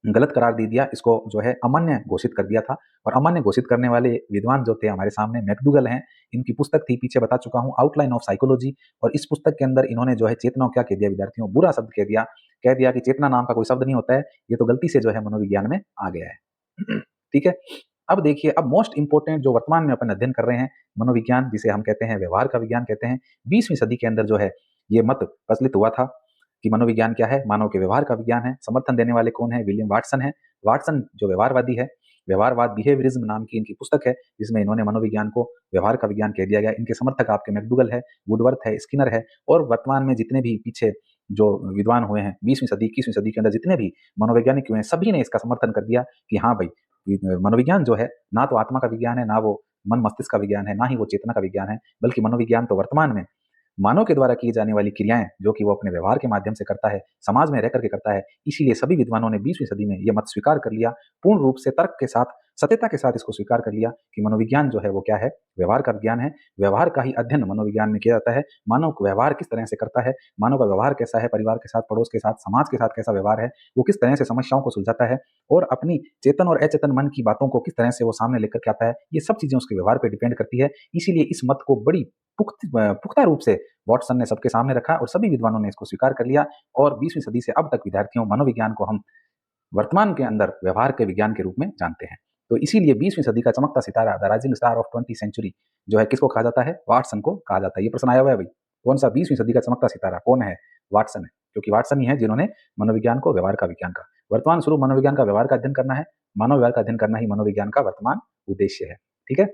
गलत करार दे दिया, इसको जो है अमान्य घोषित कर दिया था। और अमान्य घोषित करने वाले विद्वान जो थे हमारे सामने मैकडूगल हैं। इनकी पुस्तक थी, पीछे बता चुका हूँ, आउटलाइन ऑफ साइकोलॉजी। और इस पुस्तक के अंदर इन्होंने जो है चेतना को क्या कह दिया विद्यार्थियों, बुरा शब्द कह दिया कि चेतना नाम का कोई शब्द नहीं होता है, ये तो गलती से जो है मनोविज्ञान में आ गया है। ठीक है, अब देखिए, अब मोस्ट इंपोर्टेंट जो वर्तमान में अपन अध्ययन कर रहे हैं मनोविज्ञान, जिसे हम कहते हैं व्यवहार का विज्ञान कहते हैं, 20वीं सदी के अंदर जो है ये मत प्रचलित हुआ था कि मनोविज्ञान क्या है, मानव के व्यवहार का विज्ञान है। समर्थन देने वाले कौन है? विलियम वाटसन है। वाटसन जो व्यवहारवादी है, व्यवहारवाद बिहेवियरिज्म नाम की इनकी पुस्तक है, जिसमें इन्होंने मनोविज्ञान को व्यवहार का विज्ञान कह दिया गया। इनके समर्थक आपके मैकडूगल है, वुडवर्थ है, स्किनर है, और वर्तमान में जितने भी पीछे जो विद्वान हुए हैं 20वीं सदी 21वीं सदी के अंदर जितने भी मनोवैज्ञानिक हुए हैं, सभी ने इसका समर्थन कर दिया कि हाँ भाई, मनोविज्ञान जो है ना तो आत्मा का विज्ञान है, ना वो मन मस्तिष्क का विज्ञान है, ना ही वो चेतना का विज्ञान है, बल्कि मनोविज्ञान तो वर्तमान में मानव के द्वारा की जाने वाली क्रियाएं जो कि वो अपने व्यवहार के माध्यम से करता है, समाज में रह करके करता है। इसीलिए सभी विद्वानों ने 20वीं सदी में यह मत स्वीकार कर लिया, पूर्ण रूप से तर्क के साथ, सत्यता के साथ इसको स्वीकार कर लिया कि मनोविज्ञान जो है वो क्या है, व्यवहार का विज्ञान है। व्यवहार का ही अध्ययन मनोविज्ञान में किया जाता है। मानव का व्यवहार किस तरह से करता है, मानव का व्यवहार कैसा है, परिवार के साथ, पड़ोस के साथ, समाज के साथ कैसा व्यवहार है, वो किस तरह से समस्याओं को सुलझाता है और अपनी चेतन और अचेतन मन की बातों को किस तरह से वो सामने लेकर के आता है, ये सब चीजें उसके व्यवहार पर डिपेंड करती है। इसीलिए इस मत को बड़ी पुख्ता रूप से वाटसन ने सबके सामने रखा और सभी विद्वानों ने इसको स्वीकार कर लिया। और 20वीं सदी से अब तक विद्यार्थियों मनोविज्ञान को हम वर्तमान के अंदर व्यवहार के विज्ञान के रूप में जानते हैं। तो इसीलिए 20वीं सदी का चमकता सितारा, the rising star of 20th century जो है, किसको कहा जाता है? वाटसन को कहा जाता है। ये प्रश्न आया हुआ है भाई, कौन सा 20वीं सदी का चमकता सितारा कौन है? वाटसन है, क्योंकि वाटसन ही है जिन्होंने मनोविज्ञान को व्यवहार का विज्ञान कहा। वर्तमान स्वरूप मनोविज्ञान का व्यवहार का अध्ययन करना है, मानव व्यवहार का अध्ययन करना ही मनोविज्ञान का वर्तमान उद्देश्य है। ठीक है,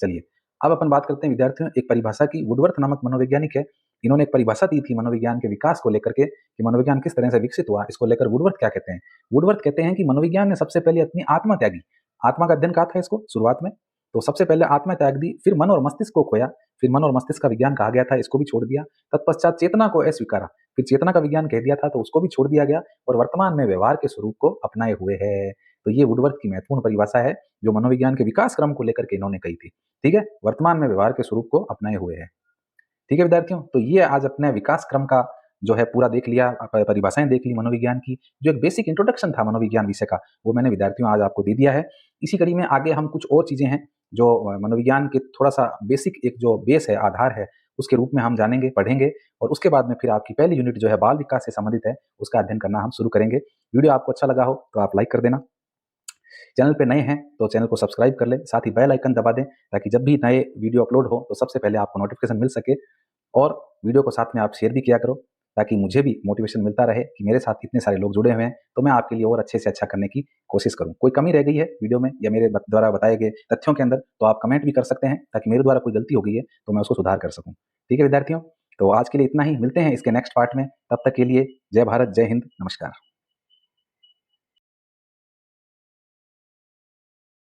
चलिए अब अपन बात करते हैं विद्यार्थियों एक परिभाषा की। वुडवर्थ नामक मनोवैज्ञानिक है, इन्होंने एक परिभाषा दी थी मनोविज्ञान के विकास को लेकर के कि मनोविज्ञान किस तरह से विकसित हुआ। इसको लेकर वुडवर्थ क्या कहते हैं? वुडवर्थ कहते हैं कि मनोविज्ञान ने सबसे पहले अपनी आत्मा त्यागी, आत्मा का अध्ययन कहा था इसको शुरुआत में, तो सबसे पहले आत्मा त्याग दी, फिर मन और मस्तिष्क को खोया, फिर मन और मस्तिष्क का विज्ञान कहा गया था, इसको भी छोड़ दिया। तत्पश्चात चेतना को अस्वीकारा, फिर चेतना का विज्ञान कह दिया था, तो उसको भी छोड़ दिया गया और वर्तमान में व्यवहार के स्वरूप को अपनाए हुए है। तो ये वुडवर्थ की महत्वपूर्ण परिभाषा है जो मनोविज्ञान के विकास क्रम को लेकर के इन्होंने कही थी। ठीक है, वर्तमान में व्यवहार के स्वरूप को अपनाए हुए है। ठीक है विद्यार्थियों, तो ये आज अपने विकास क्रम का जो है पूरा देख लिया, परिभाषाएं देख ली मनोविज्ञान की। जो एक बेसिक इंट्रोडक्शन था मनोविज्ञान विषय का, वो मैंने विद्यार्थियों आज आपको दे दिया है। इसी कड़ी में आगे हम कुछ और चीजें हैं जो मनोविज्ञान के थोड़ा सा बेसिक एक जो बेस है, आधार है, उसके रूप में हम जानेंगे, पढ़ेंगे और उसके बाद में फिर आपकी पहली यूनिट जो है बाल विकास से संबंधित है, उसका अध्ययन करना हम शुरू करेंगे। वीडियो आपको अच्छा लगा हो तो आप लाइक कर देना, चैनल पे नए हैं तो चैनल को सब्सक्राइब कर लें, साथ ही बेल आइकन दबा दें ताकि जब भी नए वीडियो अपलोड हो तो सबसे पहले आपको नोटिफिकेशन मिल सके। और वीडियो को साथ में आप शेयर भी किया करो ताकि मुझे भी मोटिवेशन मिलता रहे कि मेरे साथ इतने सारे लोग जुड़े हुए हैं, तो मैं आपके लिए और अच्छे से अच्छा करने की कोशिश करूं। कोई कमी रह गई है वीडियो में या मेरे द्वारा बताए गए तथ्यों के अंदर तो आप कमेंट भी कर सकते हैं ताकि मेरे द्वारा कोई गलती हो गई है तो मैं उसको सुधार कर सकूं। ठीक है विद्यार्थियों, तो आज के लिए इतना ही, मिलते हैं इसके नेक्स्ट पार्ट में। तब तक के लिए जय भारत, जय हिंद, नमस्कार।